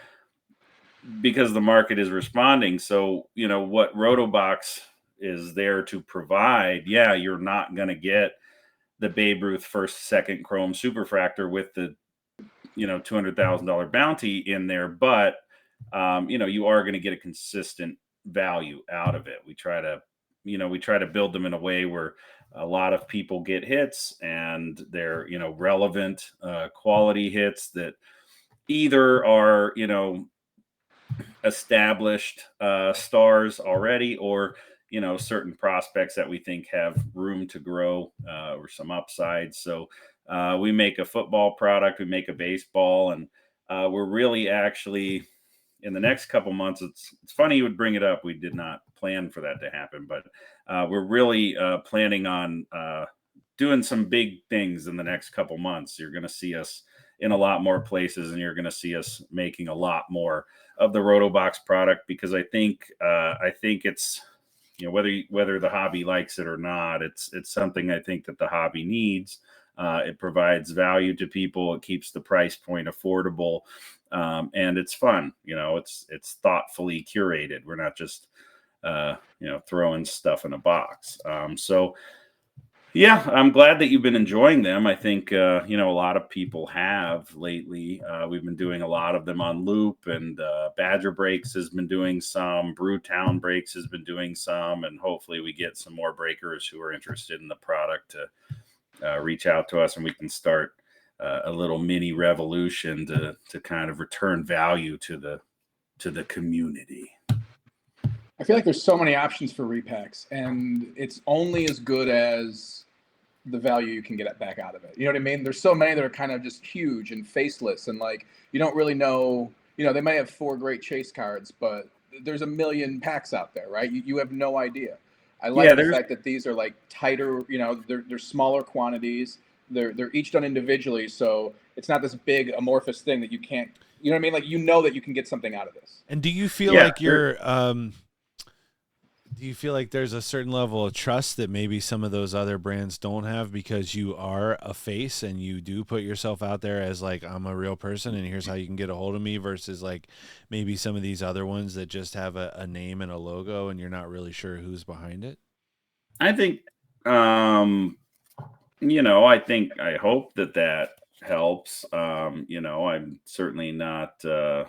because the market is responding. So, you know, what Rotobox is there to provide, yeah, you're not going to get the Babe Ruth first, second Chrome superfractor with the, you know, $200,000 bounty in there, but you know, you are going to get a consistent value out of it. We try to build them in a way where a lot of people get hits, and they're, you know, relevant quality hits that either are, you know, established stars already, or, you know, certain prospects that we think have room to grow or some upside. So we make a football product, we make a baseball, and we're really actually in the next couple months. It's funny you would bring it up. We did not plan for that to happen, but we're really planning on doing some big things in the next couple months. You're going to see us in a lot more places, and you're going to see us making a lot more of the Rotobox product, because I think it's, you know, whether the hobby likes it or not, it's something I think that the hobby needs. It provides value to people. It keeps the price point affordable, and it's fun. You know, it's thoughtfully curated. We're not just you know, throwing stuff in a box. So yeah, I'm glad that you've been enjoying them. I think, you know, a lot of people have lately. We've been doing a lot of them on loop, and Badger Breaks has been doing some, Brewtown Breaks has been doing some, and hopefully we get some more breakers who are interested in the product to reach out to us, and we can start a little mini revolution to kind of return value to the community. I feel like there's so many options for repacks, and it's only as good as the value you can get back out of it. You know what I mean? There's so many that are kind of just huge and faceless, and like, you don't really know, you know, they may have 4 great chase cards, but there's a million packs out there, right? You have no idea. I like the fact that these are like tighter, you know, they're smaller quantities. They're each done individually, so it's not this big amorphous thing that you can't, you know what I mean? Like, you know that you can get something out of this. And do you feel like you're Do you feel like there's a certain level of trust that maybe some of those other brands don't have because you are a face and you do put yourself out there as like, I'm a real person and here's how you can get a hold of me, versus like maybe some of these other ones that just have a name and a logo and you're not really sure who's behind it? I think, I hope that helps. I'm certainly not, I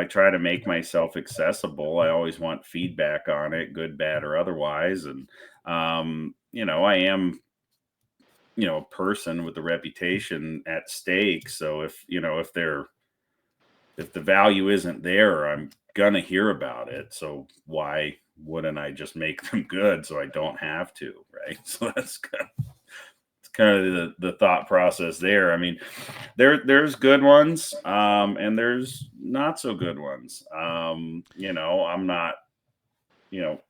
try to make myself accessible. I always want feedback on it, good, bad, or otherwise. And, I am, a person with a reputation at stake. So if the value isn't there, I'm gonna hear about it. So why wouldn't I just make them good so I don't have to, right? So it's kind of the thought process there. I mean, there's good ones, and there's not so good ones. I'm not, you know,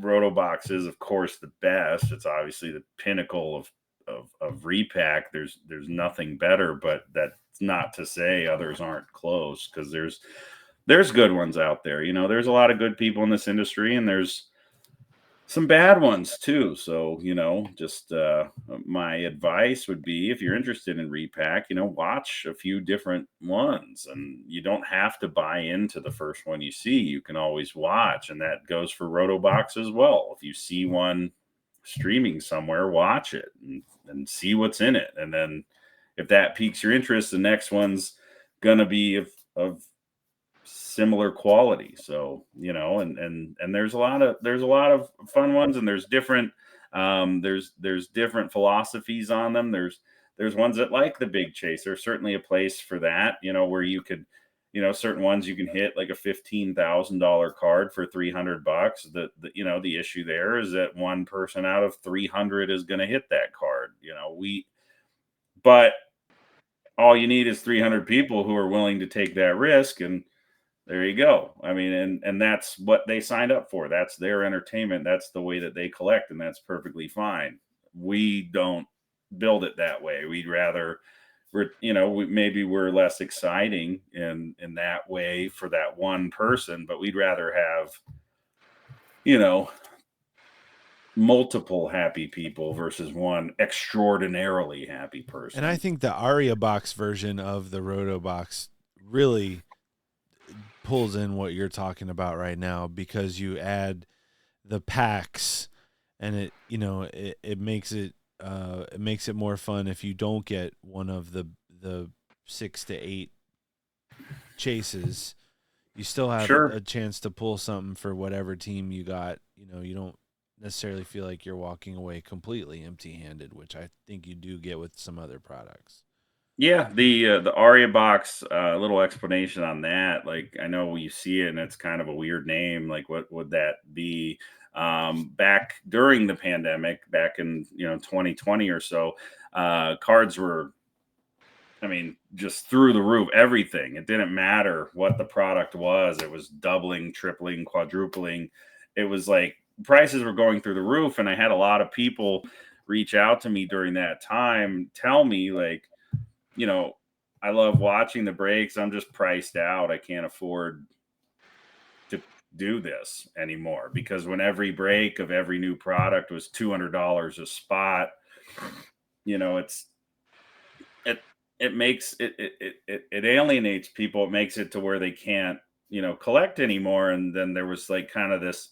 Rotobox is of course the best. It's obviously the pinnacle of repack. There's nothing better, but that's not to say others aren't close, because there's good ones out there. There's a lot of good people in this industry, and there's some bad ones too. So, just my advice would be, if you're interested in repack, watch a few different ones, and you don't have to buy into the first one you see. You can always watch, and that goes for Rotobox as well. If you see one streaming somewhere, watch it and see what's in it. And then if that piques your interest, the next one's gonna be of similar quality. So, and there's a lot of fun ones, and there's different philosophies on them. There's ones that like the big chase. There's certainly a place for that, where you could, certain ones you can hit like a $15,000 card for $300. The issue there is that one person out of 300 is going to hit that card. But all you need is 300 people who are willing to take that risk, and there you go. I mean, and that's what they signed up for. That's their entertainment. That's the way that they collect, and that's perfectly fine. We don't build it that way. We'd rather maybe we're less exciting in that way for that one person, but we'd rather have, you know, multiple happy people versus one extraordinarily happy person. And I think the Aria box version of the Roto box really pulls in what you're talking about right now, because you add the packs, and it makes it more fun if you don't get one of the 6 to 8 chases. You still have Sure. a chance to pull something for whatever team you got. You don't necessarily feel like you're walking away completely empty-handed, which I think you do get with some other products. Yeah, the Aria box, little explanation on that. Like, I know you see it and it's kind of a weird name. Like, what would that be? Back during the pandemic, back in 2020 or so, cards were, I mean, just through the roof. Everything. It didn't matter what the product was. It was doubling, tripling, quadrupling. It was like prices were going through the roof, and I had a lot of people reach out to me during that time, tell me like, I love watching the breaks. I'm just priced out. I can't afford to do this anymore, because when every break of every new product was $200 a spot, it's it it makes it alienates people. It makes it to where they can't collect anymore. And then there was like kind of this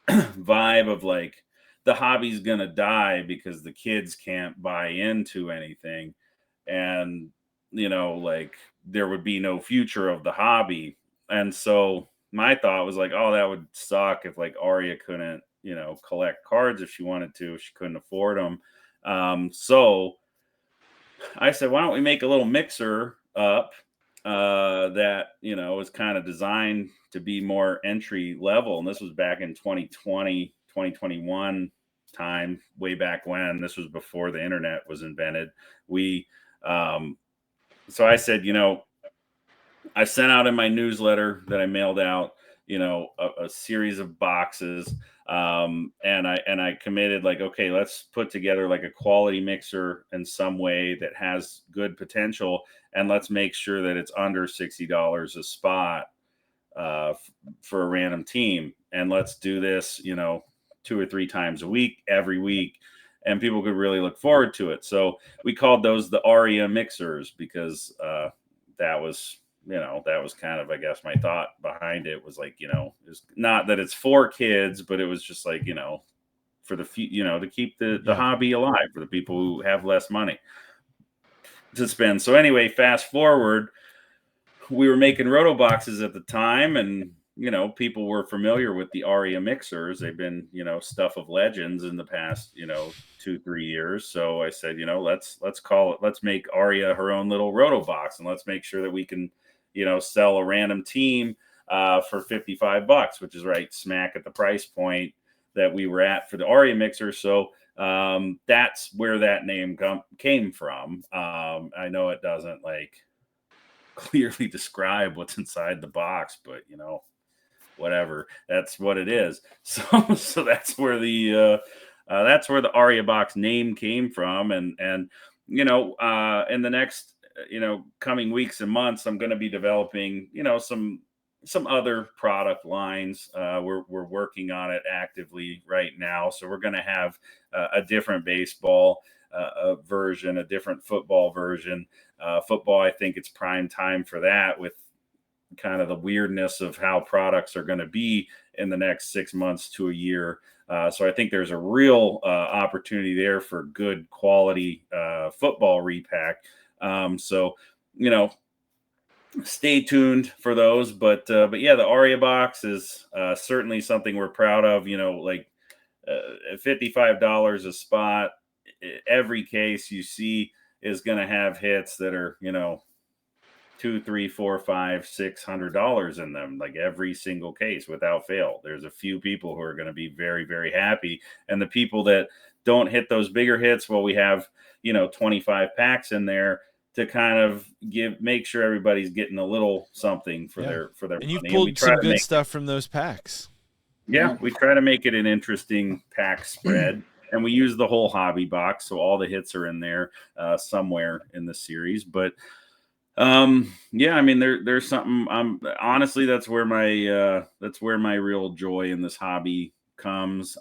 vibe of like, the hobby's gonna die because the kids can't buy into anything, and like there would be no future of the hobby. And so my thought was like, oh, that would suck if like Aria couldn't collect cards if she wanted to, if she couldn't afford them. So I said, why don't we make a little mixer up that is kind of designed to be more entry level. And this was back in 2020, 2021 time, way back when. This was before the internet was invented. We So I said, I sent out in my newsletter that I mailed out, a series of boxes. And I committed like, okay, let's put together like a quality mixer in some way that has good potential. And let's make sure that it's under $60 a spot for a random team. and let's do this, 2 or 3 times a week, every week. And people could really look forward to it. So we called those the Aria mixers because that was, that was kind of, I guess, my thought behind it was like, it's not that it's for kids, but it was just like, for the to keep the hobby alive for the people who have less money to spend. So anyway, fast forward, we were making roto boxes at the time, and people were familiar with the Aria mixers. They've been stuff of legends in the past 2-3 years. So I said, let's make Aria her own little roto box, and let's make sure that we can sell a random team for $55, which is right smack at the price point that we were at for the Aria mixer. So that's where that name came from. I know it doesn't clearly describe what's inside the box, but whatever, that's what it is. So that's where the Aria box name came from. And in the next coming weeks and months, I'm going to be developing some other product lines. We're working on it actively right now. So we're going to have a different baseball version, a different football version. Football, I think it's prime time for that, with kind of the weirdness of how products are going to be in the next 6 months to a year. So I think there's a real opportunity there for good quality football repack. So stay tuned for those. But yeah, the Aria box is certainly something we're proud of. $55 a spot. Every case you see is going to have hits that are $200, $300, $400, $500, $600 in them, like every single case without fail. There's a few people who are going to be very, very happy, and the people that don't hit those bigger hits, well, we have 25 packs in there to kind of make sure everybody's getting a little something for their and money. you've pulled some good stuff from those packs. Yeah, we try to make it an interesting pack spread, and we use the whole hobby box, so all the hits are in there somewhere in the series. But yeah, I mean, there's something. Honestly, that's where my real joy in this hobby comes.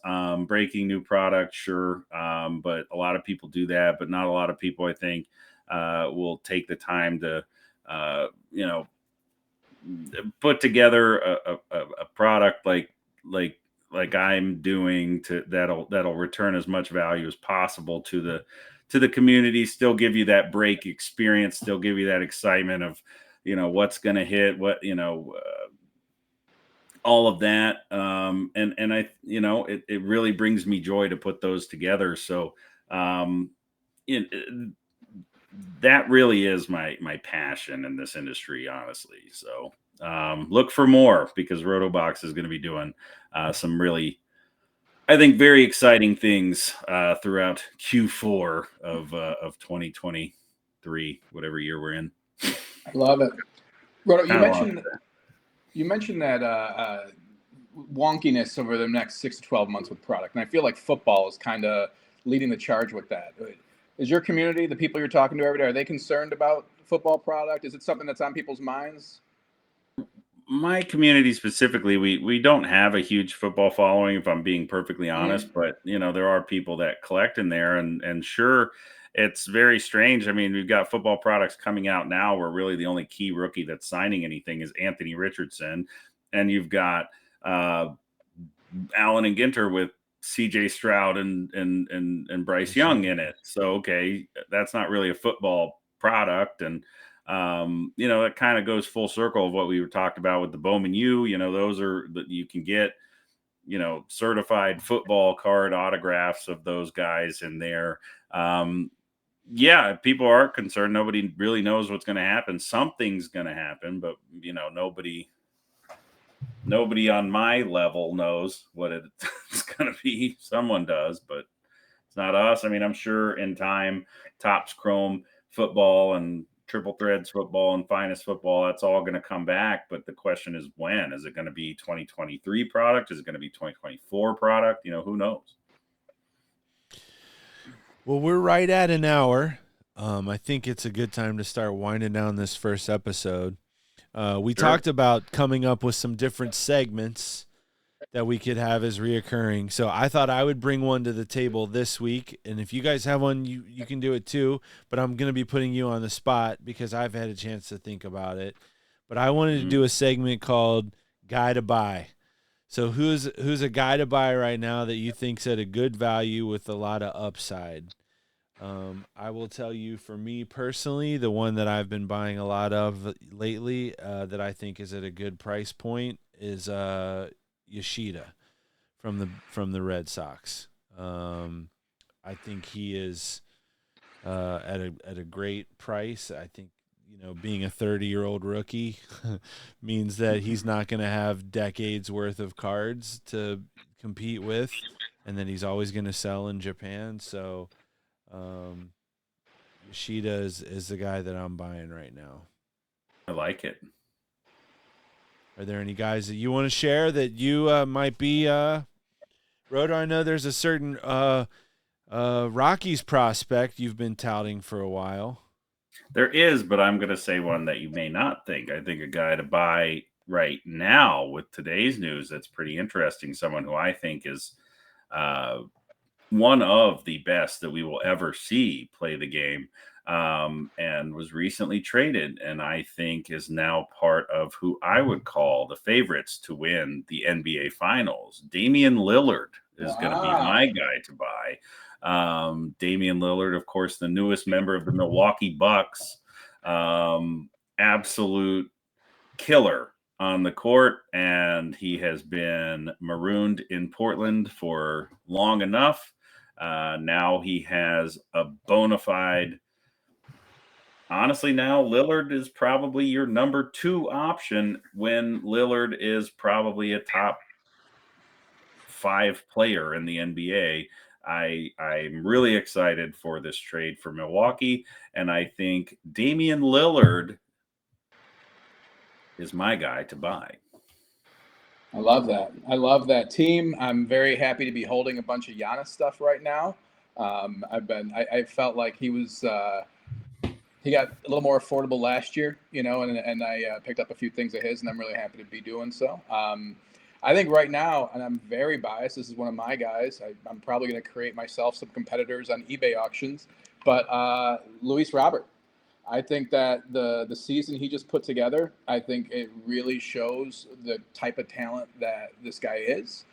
Breaking new products, sure, but a lot of people do that, but not a lot of people, I think, will take the time to put together a product like I'm doing that'll return as much value as possible to the community, still give you that break experience, still give you that excitement of what's going to hit, what all of that. And I it really brings me joy to put those together. So that really is my passion in this industry, honestly. So look for more, because Rotobox is going to be doing some really, I think, very exciting things throughout Q4 of 2023, whatever year we're in. I love it. Roto, you mentioned that wonkiness over the next 6 to 12 months with product, and I feel like football is kind of leading the charge with that. Is your community, the people you're talking to every day, are they concerned about football product? Is it something that's on people's minds? My community specifically, we don't have a huge football following, if I'm being perfectly honest, but there are people that collect in there, and sure, it's very strange. I mean, we've got football products coming out now where really the only key rookie that's signing anything is Anthony Richardson, and you've got Allen and Ginter with CJ Stroud and Bryce Young in it. So okay, that's not really a football product, and it kind of goes full circle of what we were talked about with the Bowman U. Those are that you can get certified football card autographs of those guys in there. Yeah, people are concerned. Nobody really knows what's going to happen. Something's going to happen, but nobody on my level knows what it's going to be. Someone does, but it's not us. I mean, I'm sure in time, Topps Chrome football and Triple Threads football and Finest football, that's all going to come back. But the question is, when? Is it going to be 2023 product? Is it going to be 2024 product? Who knows? Well, we're right at an hour. I think it's a good time to start winding down this first episode. We talked about coming up with some different segments that we could have as reoccurring. So I thought I would bring one to the table this week, and if you guys have one, you can do it too. But I'm going to be putting you on the spot because I've had a chance to think about it. But I wanted to do a segment called Guy to Buy. So who's a guy to buy right now that you think's at a good value with a lot of upside? I will tell you, for me personally, the one that I've been buying a lot of lately that I think is at a good price point is Yoshida from the Red Sox. I think he is at a great price. I think being a 30-year-old rookie means that he's not going to have decades worth of cards to compete with, and that he's always going to sell in Japan. So Yoshida is the guy that I'm buying right now. I like it. Are there any guys that you want to share that you might be Roto? I know there's a certain Rockies prospect you've been touting for a while. There is, but I'm going to say one that you may not think. I think a guy to buy right now with today's news that's pretty interesting, someone who I think is one of the best that we will ever see play the game, and was recently traded, and I think is now part of who I would call the favorites to win the NBA Finals. Damian Lillard is going to be my guy to buy. Damian Lillard, of course, the newest member of the Milwaukee Bucks, absolute killer on the court, and he has been marooned in Portland for long enough. Now he has a bona fide. Honestly, now Lillard is probably your number 2 option when Lillard is probably a top 5 player in the NBA. I'm really excited for this trade for Milwaukee, and I think Damian Lillard is my guy to buy. I love that. I love that team. I'm very happy to be holding a bunch of Giannis stuff right now. I felt like he was he got a little more affordable last year, and I picked up a few things of his, and I'm really happy to be doing so. I think right now, and I'm very biased, this is one of my guys. I'm probably going to create myself some competitors on eBay auctions, but Luis Robert. I think that the season he just put together, I think it really shows the type of talent that this guy is.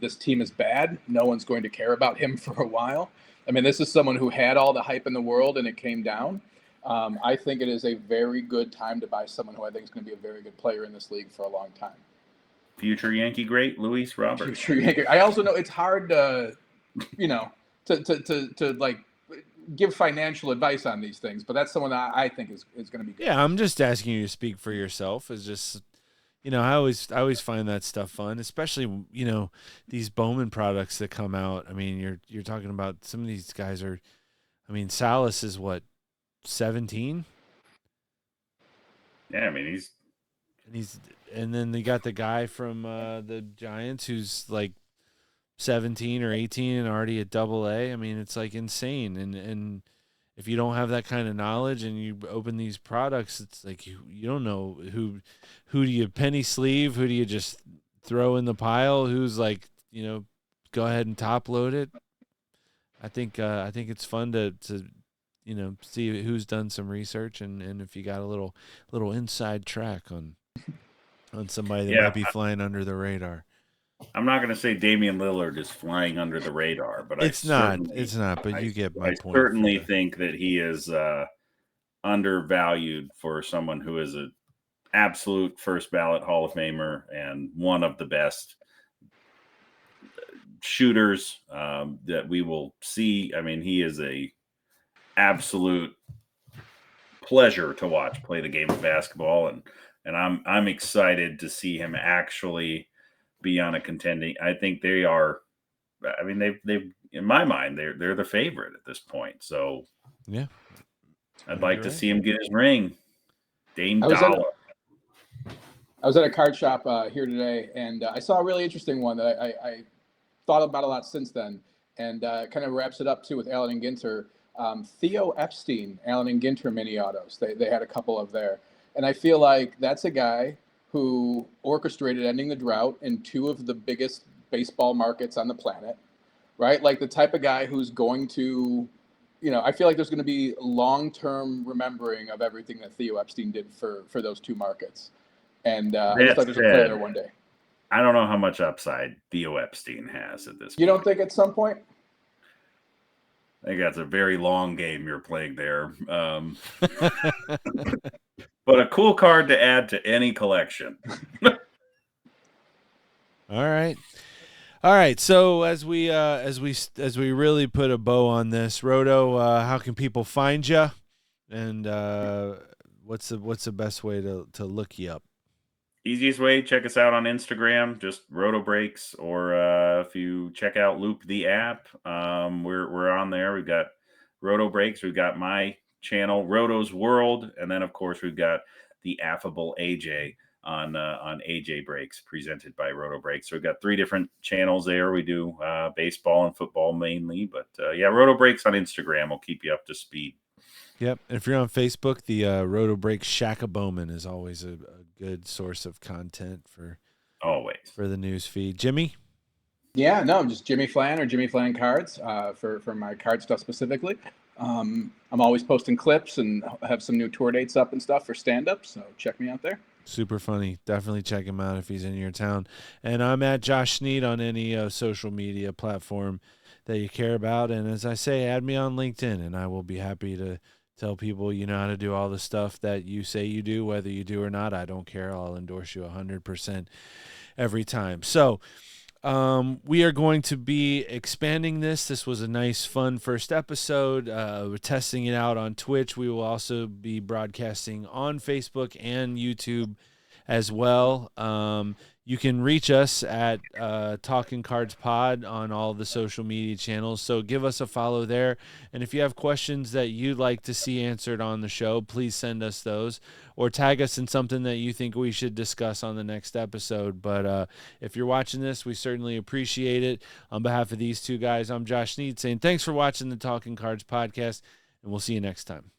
This team is bad. No one's going to care about him for a while. I mean, this is someone who had all the hype in the world and it came down. I think it is a very good time to buy someone who I think is going to be a very good player in this league for a long time. Future Yankee great, Luis Robert. Future Yankee. I also know it's hard to, to like give financial advice on these things, but that's someone that I think is going to be good. Yeah, I'm just asking you to speak for yourself. It's just, I always find that stuff fun, especially these Bowman products that come out. I mean, you're talking about some of these guys are. I mean, Salas is what, 17? Yeah, I mean and then they got the guy from the Giants who's like 17 or 18 and already at AA. I mean, it's like insane. And if you don't have that kind of knowledge and you open these products, it's like you don't know who do you penny sleeve, who do you just throw in the pile, who's like, go ahead and top load it. I think it's fun to see who's done some research and if you got a little inside track on somebody that might be flying under the radar. I'm not going to say Damian Lillard is flying under the radar, but it's not. But you get my point. I certainly think that he is undervalued for someone who is an absolute first ballot Hall of Famer and one of the best shooters that we will see. I mean, he is a absolute pleasure to watch play the game of basketball, and I'm excited to see him actually be on a contending. I think they are. I mean, they've in my mind they're the favorite at this point. So yeah, I'd like to see him get his ring. Dame Dollar. I was at a card shop here today, and I saw a really interesting one that I thought about a lot since then, and kind of wraps it up too with Allen and Ginter. Theo Epstein, Allen and Ginter mini autos. They had a couple of there, and I feel like that's a guy who orchestrated ending the drought in two of the biggest baseball markets on the planet, right? Like the type of guy who's going to, I feel like there's going to be long-term remembering of everything that Theo Epstein did for those two markets. And I just That thought there's a player said, there one day. I don't know how much upside Theo Epstein has at this You point. don't think at some point? I think that's a very long game you're playing there. But a cool card to add to any collection. All right. All right. So as we really put a bow on this, Roto, how can people find you? And what's the best way to look you up? Easiest way, check us out on Instagram, just Roto Breaks, or if you check out Loop the app, we're on there. We've got Roto Breaks, we've got my channel, Roto's World, and then of course we've got the affable AJ on AJ Breaks, presented by Roto Breaks. So we've got 3 different channels there. We do baseball and football mainly, but yeah, Roto Breaks on Instagram will keep you up to speed. Yep. And if you're on Facebook, the Roto Break Shaka Bowman is always a good source of content for the news feed. Jimmy? Yeah, no, just Jimmy Flann or Jimmy Flann Cards for my card stuff specifically. I'm always posting clips and have some new tour dates up and stuff for stand-up, so check me out there. Super funny. Definitely check him out if he's in your town. And I'm at Josh Sneed on any social media platform that you care about. And as I say, add me on LinkedIn, and I will be happy to tell people you know how to do all the stuff that you say you do, whether you do or not. I don't care. I'll endorse you 100% every time. So we are going to be expanding this. This was a nice, fun first episode. We're testing it out on Twitch. We will also be broadcasting on Facebook and YouTube as well. You can reach us at Talkin Cards Pod on all the social media channels. So give us a follow there. And if you have questions that you'd like to see answered on the show, please send us those or tag us in something that you think we should discuss on the next episode. But if you're watching this, we certainly appreciate it. On behalf of these two guys, I'm Josh Sneed saying thanks for watching the Talkin Cards podcast, and we'll see you next time.